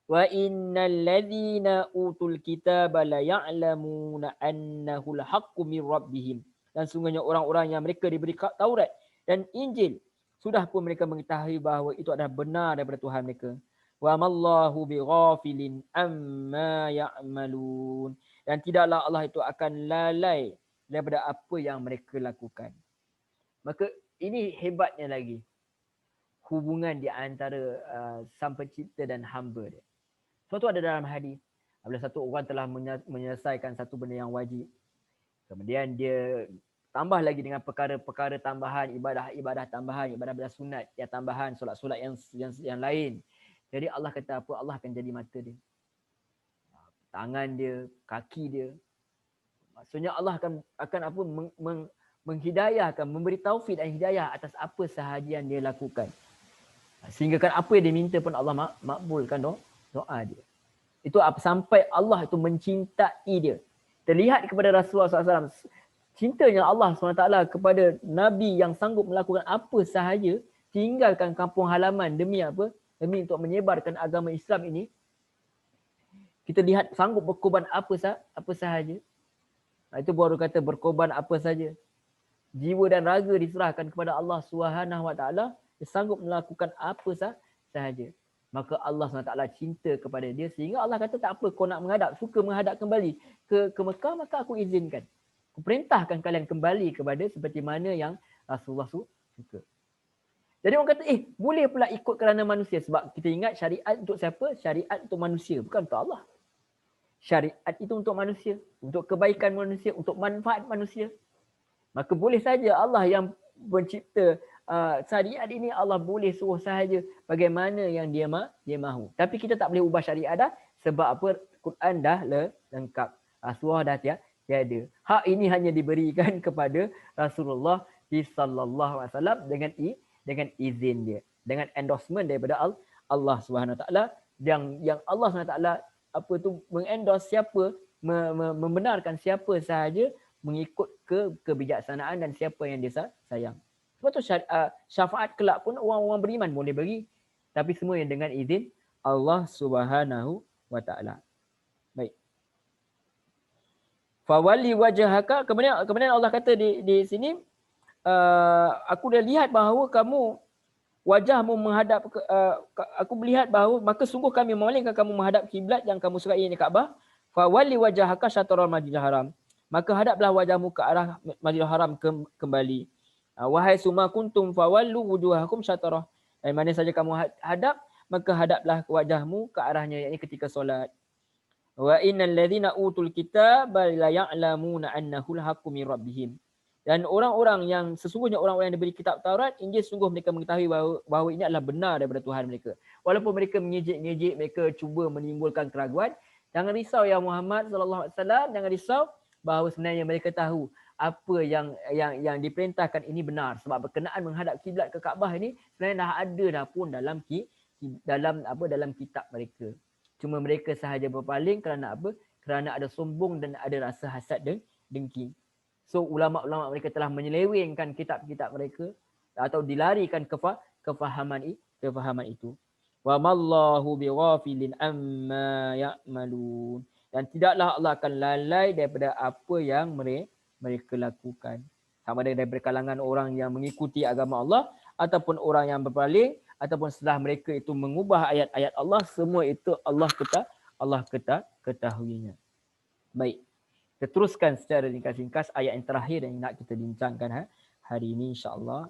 Wa innal ladzina utul kitaba la ya'lamuna annahu al-haqqu min rabbihim. Dan sungguhnya orang-orang yang mereka diberi Taurat dan Injil, sudah pun mereka mengetahui bahawa itu adalah benar daripada Tuhan mereka. Wa mallahu bighafilin amma ya'malun. Dan tidaklah Allah itu akan lalai daripada apa yang mereka lakukan. Maka ini hebatnya lagi hubungan di antara Sang Pencipta dan hamba dia. Sebab tu ada dalam hadis, apabila satu orang telah menyelesaikan satu benda yang wajib, kemudian dia tambah lagi dengan perkara-perkara tambahan, ibadah tambahan, ibadah sunat yang tambahan, solat-solat yang lain. Jadi Allah kata apa? Allah akan jadi mata dia, tangan dia, kaki dia. Maksudnya Allah akan apa? Menghidayahkan, memberi taufik dan hidayah atas apa sahaja yang dia lakukan. Sehingga kan apa yang dia minta pun Allah makbulkan doa dia. Itu apa sampai Allah itu mencintai dia. Terlihat kepada Rasulullah SAW cintanya Allah SWT kepada Nabi yang sanggup melakukan apa sahaja, tinggalkan kampung halaman demi apa? Demi untuk menyebarkan agama Islam ini. Kita lihat sanggup berkorban apa sahaja. Itu baru kata berkorban apa saja. Jiwa dan raga diserahkan kepada Allah SWT. Dia sanggup melakukan apa sahaja. Maka Allah SWT cinta kepada dia sehingga Allah kata tak apa kau nak suka menghadap kembali ke Mekah, maka aku izinkan. Aku perintahkan kalian kembali kepada seperti mana yang Rasulullah suka. Jadi orang kata, boleh pula ikut kerana manusia. Sebab kita ingat syariat untuk siapa? Syariat untuk manusia, bukan untuk Allah. Syariat itu untuk manusia, untuk kebaikan manusia, untuk manfaat manusia. Maka boleh saja Allah yang mencipta syariat ini, Allah boleh suruh sahaja bagaimana yang dia mahu. Tapi kita tak boleh ubah syariat dah. Sebab apa? Quran dah lengkap. Rasulullah dah tiada. Hak ini hanya diberikan kepada Rasulullah sallallahu alaihi wasallam dengan izin dia. Dengan endorsement daripada Allah SWT. Yang Allah SWT mengendorse siapa, membenarkan siapa sahaja mengikut kebijaksanaan dan siapa yang dia sayang. Sebab tu syafaat kelak pun orang-orang beriman boleh bagi. Tapi semua yang dengan izin Allah SWT. Baik. Fawali wajhaka, kemudian Allah kata di sini, aku dah lihat bahawa kamu wajahmu menghadap aku melihat bahawa maka sungguh kami memalingkan kamu menghadap kiblat yang kamu sukai ini Kaabah. Fawali wajhaka syatrul Masjidil Haram. Maka hadaplah wajahmu ke arah Masjidil Haram kembali. Wahai summa kuntum fawallu wujuhakum syatrah. Dan mana saja kamu hadap, maka hadaplah wajahmu ke arahnya, iaitu ketika solat. Wa innal ladzina utul kitaba la ya'lamuna annahu al-haqqu min rabbihim. Dan orang-orang yang sesungguhnya orang-orang yang diberi kitab Taurat, Injil, sungguh mereka mengetahui bahawa ini adalah benar daripada Tuhan mereka. Walaupun mereka mengejek-ngejek, mereka cuba menimbulkan keraguan, jangan risau ya Muhammad sallallahu alaihi wasallam, jangan risau bahawa sebenarnya mereka tahu apa yang diperintahkan ini benar. Sebab berkenaan menghadap kiblat ke Kaabah ini sebenarnya dah ada dah pun dalam kitab mereka. Cuma mereka sahaja berpaling kerana apa? Kerana ada sombong dan ada rasa hasad dan dengki. So ulama-ulama mereka telah menyelewengkan kitab-kitab mereka atau dilarikan kefahaman itu. Wa mallahu bighafilin amma ya'malun. Dan tidaklah Allah akan lalai daripada apa yang mereka lakukan. Sama ada daripada kalangan orang yang mengikuti agama Allah ataupun orang yang berpaling ataupun setelah mereka itu mengubah ayat-ayat Allah, semua itu Allah ketahuinya. Baik. Kita teruskan secara ringkas-ringkas ayat yang terakhir yang nak kita bincangkan hari ini insya-Allah.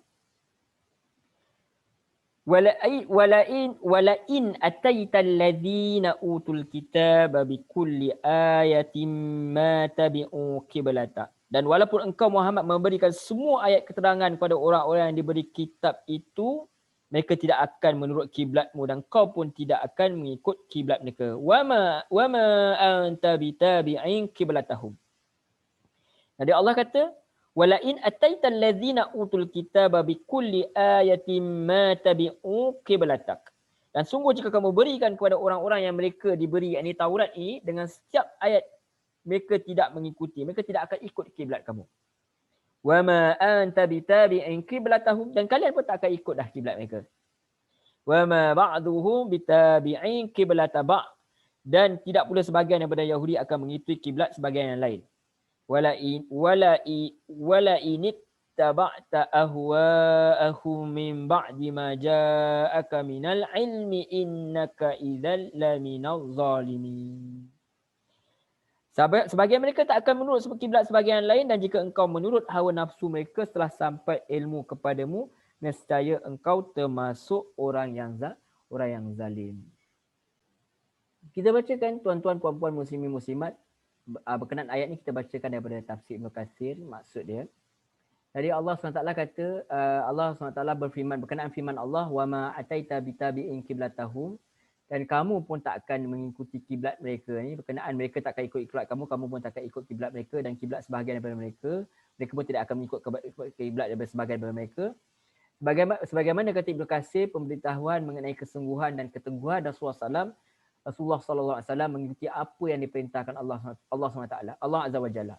Walain ataita alladzina utul kitaba bikulli ayatin ma tabi'u qiblata. Dan walaupun engkau Muhammad memberikan semua ayat keterangan kepada orang-orang yang diberi kitab itu, mereka tidak akan menurut kiblatmu dan kau pun tidak akan mengikut kiblat mereka. Wama anta bitabi'in qiblatahum. Jadi Allah kata, walain ataita alladzina utul kitaba bikulli ayatin ma tabi'u qiblatak. Dan sungguh jika kamu berikan kepada orang-orang yang mereka diberi yakni Taurat ini, dengan setiap ayat mereka tidak mengikuti, mereka tidak akan ikut kiblat kamu. Wa ma anta bitabi'in qiblatahum, dan kalian pun tak akan ikut dah kiblat mereka. Wa ma ba'duhum bitabi'in qiblata ba', dan tidak pula sebahagian daripada Yahudi akan mengikuti kiblat sebahagian yang lain. Wala in taba'ta ahwa'ahum min ba'di ma ja'aka minal ilmi innaka idzal laminaz zalimin. Sebahagian mereka tak akan menurut kiblat sebahagian lain, dan jika engkau menurut hawa nafsu mereka setelah sampai ilmu kepadamu, nescaya engkau termasuk orang yang zalim. Kita bacakan tuan-tuan puan-puan muslimin muslimat, berkenaan ayat ni kita bacakan daripada tafsir Ibn Katsir, maksud dia. Jadi Allah SWT kata, Allah SWT berfirman berkenaan firman Allah, wa ma ataita bitabi'in qiblatahum, dan kamu pun tak akan mengikuti kiblat mereka ni, berkenaan mereka tak akan ikut kiblat kamu pun tak akan ikut kiblat mereka, dan kiblat sebahagian daripada mereka pun tidak akan mengikut kiblat daripada sebahagian daripada mereka. Sebagaimana kata Ibn Katsir, pemberitahuan mengenai kesungguhan dan keteguhan Rasulullah SAW Rasulullah sallallahu alaihi wasallam mengikuti apa yang diperintahkan Allah SWT, Allah Azza wa Jalla.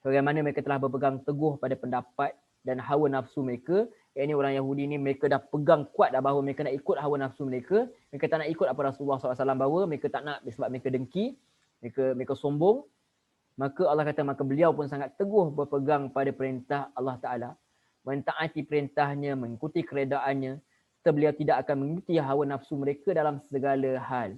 Bagaimana mereka telah berpegang teguh pada pendapat dan hawa nafsu mereka. Ini orang Yahudi ni mereka dah pegang kuat dah bahawa mereka nak ikut hawa nafsu mereka. Mereka tak nak ikut apa Rasulullah SAW bawa. Mereka tak nak sebab mereka dengki. Mereka sombong. Maka Allah kata, maka beliau pun sangat teguh berpegang pada perintah Allah Ta'ala. Mentaati perintahnya, mengikuti keredaannya. Serta beliau tidak akan mengikuti hawa nafsu mereka dalam segala hal.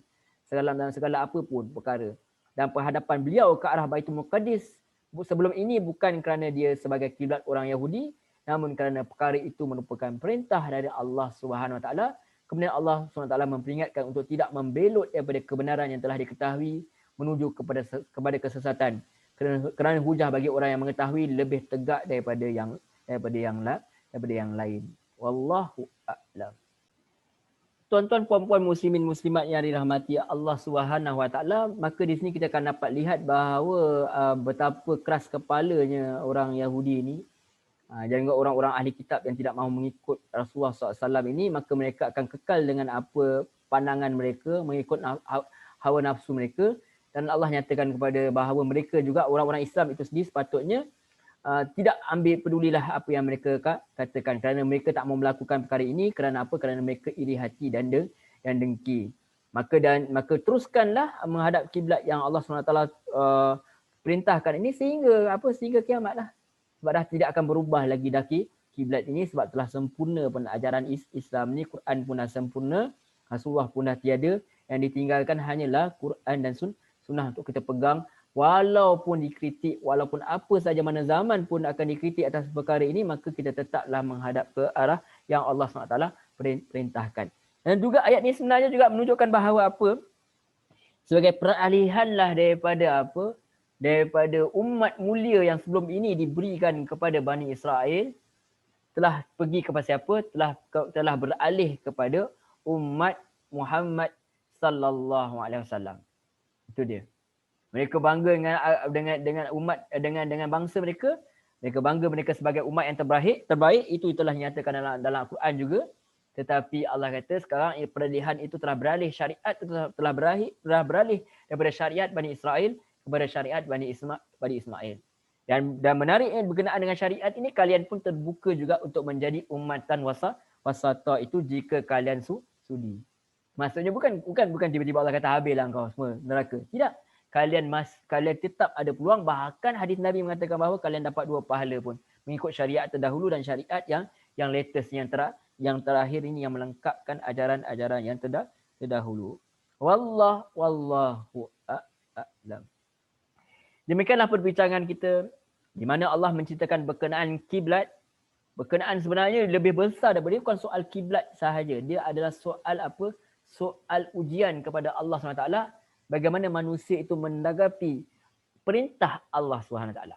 Dalam segala apa pun perkara. Dan perhadapan beliau ke arah Baitul Muqaddis sebelum ini bukan kerana dia sebagai kiblat orang Yahudi, namun kerana perkara itu merupakan perintah dari Allah Subhanahu Wa Taala. Kemudian Allah Subhanahu Wa Taala memperingatkan untuk tidak membelot daripada kebenaran yang telah diketahui menuju kepada kesesatan. Kerana hujah bagi orang yang mengetahui lebih tegak daripada yang lain. Wallahu a'lam. Tuan-tuan puan-puan muslimin muslimat yang dirahmati Allah Subhanahu Wa Taala, maka di sini kita akan dapat lihat bahawa betapa keras kepalanya orang Yahudi ini. Dan juga orang-orang ahli kitab yang tidak mahu mengikut Rasulullah SAW ini, maka mereka akan kekal dengan apa pandangan mereka, mengikut hawa nafsu mereka. Dan Allah nyatakan kepada bahawa mereka juga orang-orang Islam itu sendiri sepatutnya tidak ambil pedulilah apa yang mereka katakan, kerana mereka tak mau melakukan perkara ini. Kerana apa? Kerana mereka iri hati dan dengki. Maka teruskanlah menghadap kiblat yang Allah SWT perintahkan ini sehingga kiamat lah. Sebab dah tidak akan berubah lagi kiblat ini, sebab telah sempurna pun ajaran Islam ni. Quran pun dah sempurna, Rasulullah pun dah tiada. Yang ditinggalkan hanyalah Quran dan sunnah untuk kita pegang. Walaupun dikritik, walaupun apa saja mana zaman pun akan dikritik atas perkara ini, maka kita tetaplah menghadap ke arah yang Allah SWT perintahkan. Dan juga ayat ini sebenarnya juga menunjukkan bahawa apa? Sebagai peralihanlah daripada umat mulia yang sebelum ini diberikan kepada Bani Israel, telah pergi kepada siapa? Telah beralih kepada umat Muhammad sallallahu alaihi wasallam. Itu dia. Mereka bangga dengan umat, dengan bangsa mereka. Mereka bangga mereka sebagai umat yang terbaik. Itu telah dinyatakan dalam Al-Quran juga. Tetapi Allah kata sekarang peralihan itu telah beralih, syariat itu telah beralih daripada syariat Bani Israel kepada syariat Bani Ismail. Dan menariknya berkenaan dengan syariat ini, kalian pun terbuka juga untuk menjadi umatan wasata itu jika kalian sudi. Maksudnya bukan tiba-tiba Allah kata habislah kau semua neraka. Tidak. Kalian tetap ada peluang. Bahkan hadis Nabi mengatakan bahawa kalian dapat 2 pahala pun mengikut syariat terdahulu dan syariat yang latest, yang terakhir ini, yang melengkapkan ajaran-ajaran yang terdahulu. Wallahu a'lam. Demikianlah perbincangan kita di mana Allah menceritakan berkenaan kiblat. Berkenaan sebenarnya lebih besar daripada dia, bukan soal kiblat sahaja. Dia adalah soal apa? Soal ujian kepada Allah SWT. Bagaimana manusia itu menanggapi perintah Allah SWT.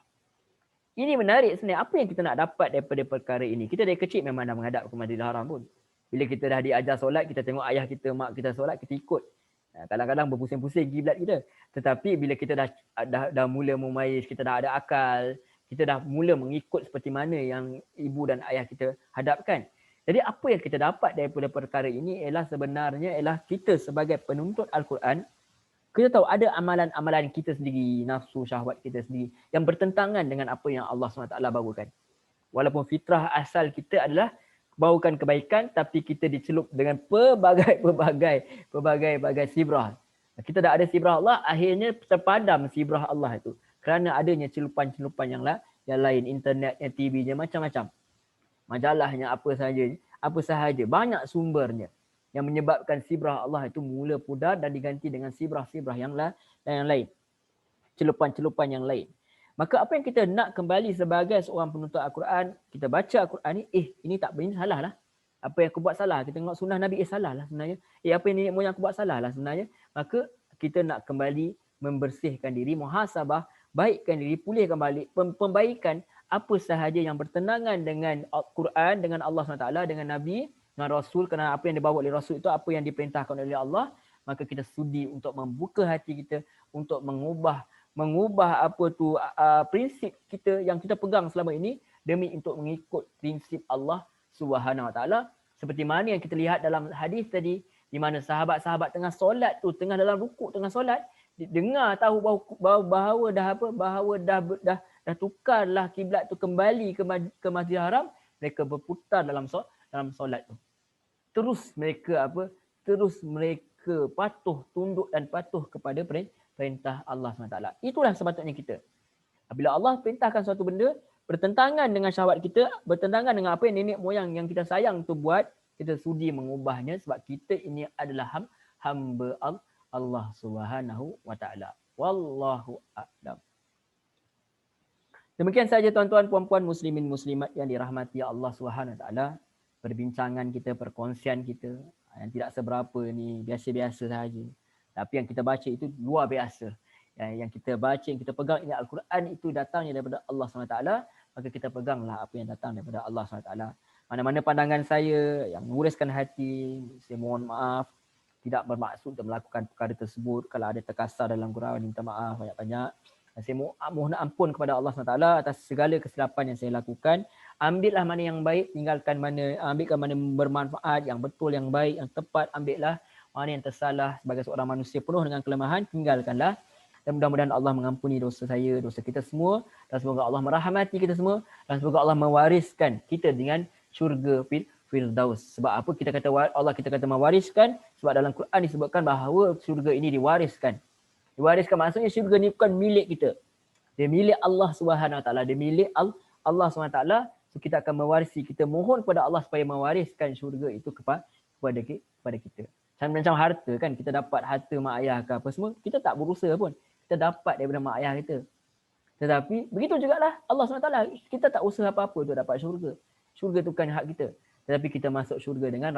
Ini menarik sebenarnya. Apa yang kita nak dapat daripada perkara ini? Kita dari kecil memang dah menghadap ke Masjidil Haram pun. Bila kita dah diajar solat, kita tengok ayah kita, mak kita solat, kita ikut. Kadang-kadang berpusing-pusing kiblat kita. Tetapi bila kita dah mula memayis, kita dah ada akal, kita dah mula mengikut seperti mana yang ibu dan ayah kita hadapkan. Jadi apa yang kita dapat daripada perkara ini ialah sebenarnya kita sebagai penuntut Al-Quran, kita tahu ada amalan-amalan kita sendiri, nafsu syahwat kita sendiri yang bertentangan dengan apa yang Allah SWT bawakan. Walaupun fitrah asal kita adalah bawakan kebaikan, tapi kita dicelup dengan pelbagai sibrah. Kita dah ada sibrah Allah, akhirnya terpadam sibrah Allah itu kerana adanya celupan-celupan yang lain, internetnya, TV-nya, macam-macam. Majalahnya, apa sahaja, banyak sumbernya yang menyebabkan sibrah Allah itu mula pudar dan diganti dengan sibrah-sibrah yang lain. Celupan-celupan yang lain. Maka apa yang kita nak kembali sebagai seorang penuntut Al-Quran, kita baca Al-Quran ni, ini tak benar, salah lah. Apa yang aku buat salah. Kita tengok sunnah Nabi, salah lah sebenarnya. Apa yang nenek moyang aku buat salah lah sebenarnya. Maka kita nak kembali membersihkan diri, muhasabah, baikkan diri, pulihkan balik, pembaikan apa sahaja yang bertentangan dengan Al-Quran, dengan Allah SWT, dengan Nabi, dengan Rasul, kerana apa yang dibawa oleh Rasul itu apa yang diperintahkan oleh Allah. Maka kita sudi untuk membuka hati kita untuk mengubah prinsip kita yang kita pegang selama ini demi untuk mengikut prinsip Allah Subhanahu Wa Taala, seperti mana yang kita lihat dalam hadis tadi, Di mana sahabat-sahabat tengah solat tu, tengah dalam rukuk, tengah solat, dengar tahu bahawa dah tukarlah kiblat tu kembali ke Masjidil Haram, mereka berputar dalam solat tu. Terus mereka patuh, tunduk dan patuh kepada perintah Allah SWT. Itulah sepatutnya kita. Bila Allah perintahkan suatu benda bertentangan dengan syahwat kita, bertentangan dengan apa yang nenek moyang yang kita sayang tu buat, kita sudi mengubahnya sebab kita ini adalah hamba Allah Subhanahu wa taala. Wallahu a'lam. Demikian saja tuan-tuan puan-puan muslimin muslimat yang dirahmati Allah Subhanahu wa taala, perbincangan kita, perkongsian kita yang tidak seberapa ni, biasa-biasa saja. Tapi yang kita baca itu luar biasa. Yang kita baca, yang kita pegang ini Al-Quran itu datangnya daripada Allah SWT, maka kita peganglah apa yang datang daripada Allah SWT. Mana-mana pandangan saya yang menguruskan hati, saya mohon maaf, tidak bermaksud untuk melakukan perkara tersebut. Kalau ada terkasar dalam gurauan, minta maaf banyak-banyak. Saya mohon ampun kepada Allah SWT atas segala kesilapan yang saya lakukan. Ambillah mana yang baik, tinggalkan mana, ambilkan mana bermanfaat, yang betul, yang baik, yang tepat, ambillah. Mana yang tersalah sebagai seorang manusia penuh dengan kelemahan, tinggalkanlah. Dan mudah-mudahan Allah mengampuni dosa saya, dosa kita semua. Dan semoga Allah merahmati kita semua. Dan semoga Allah mewariskan kita dengan syurga Firdaus. Sebab apa kita kata mewariskan? Sebab dalam Quran disebutkan bahawa syurga ini diwariskan. Diwariskan maksudnya syurga ini bukan milik kita. Dia milik Allah Subhanahu Wa Taala. Dia milik Allah Subhanahu Wa Taala. So kita akan mewarisi. Kita mohon kepada Allah supaya mewariskan syurga itu kepada kita. Macam harta kan, kita dapat harta mak ayah ke apa semua, kita tak berusaha pun. Kita dapat daripada mak ayah kita. Tetapi begitu jugalah Allah SWT. Kita tak usaha apa-apa untuk dapat syurga. Syurga itu bukan hak kita. Tetapi kita masuk syurga dengan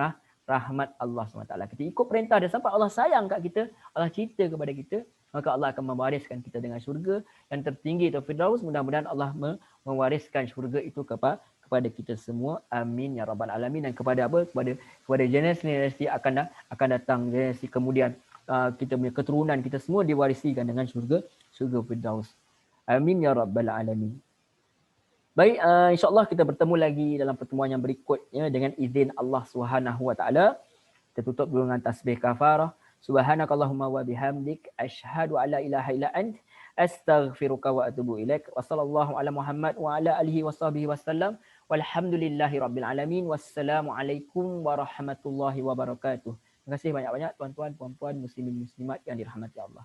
rahmat Allah SWT. Kita ikut perintah dia sampai Allah sayang kat kita, Allah cinta kepada kita, maka Allah akan mewariskan kita dengan syurga yang tertinggi itu Firdaus. Mudah-mudahan Allah mewariskan syurga itu kepada kita semua. Amin ya rabbal alamin. Dan kepada generasi akan datang, generasi kemudian, kita punya keturunan kita semua diwarisikan dengan syurga Firdaus. Amin ya rabbal alamin. Baik, insya-Allah kita bertemu lagi dalam pertemuan yang berikutnya dengan izin Allah Subhanahu wa taala. Kita tutup dulu dengan tasbih kafarah. Subhanakallahumma wa bihamdik asyhadu alla ilaha illa ant astaghfiruka wa atubu ilaik. Wassallallahu ala Muhammad wa ala alihi washabihi wasallam. Walhamdulillahi rabbil alamin. Wassalamualaikum warahmatullahi wabarakatuh. Terima kasih banyak-banyak tuan-tuan, puan-puan, muslimin muslimat yang dirahmati Allah.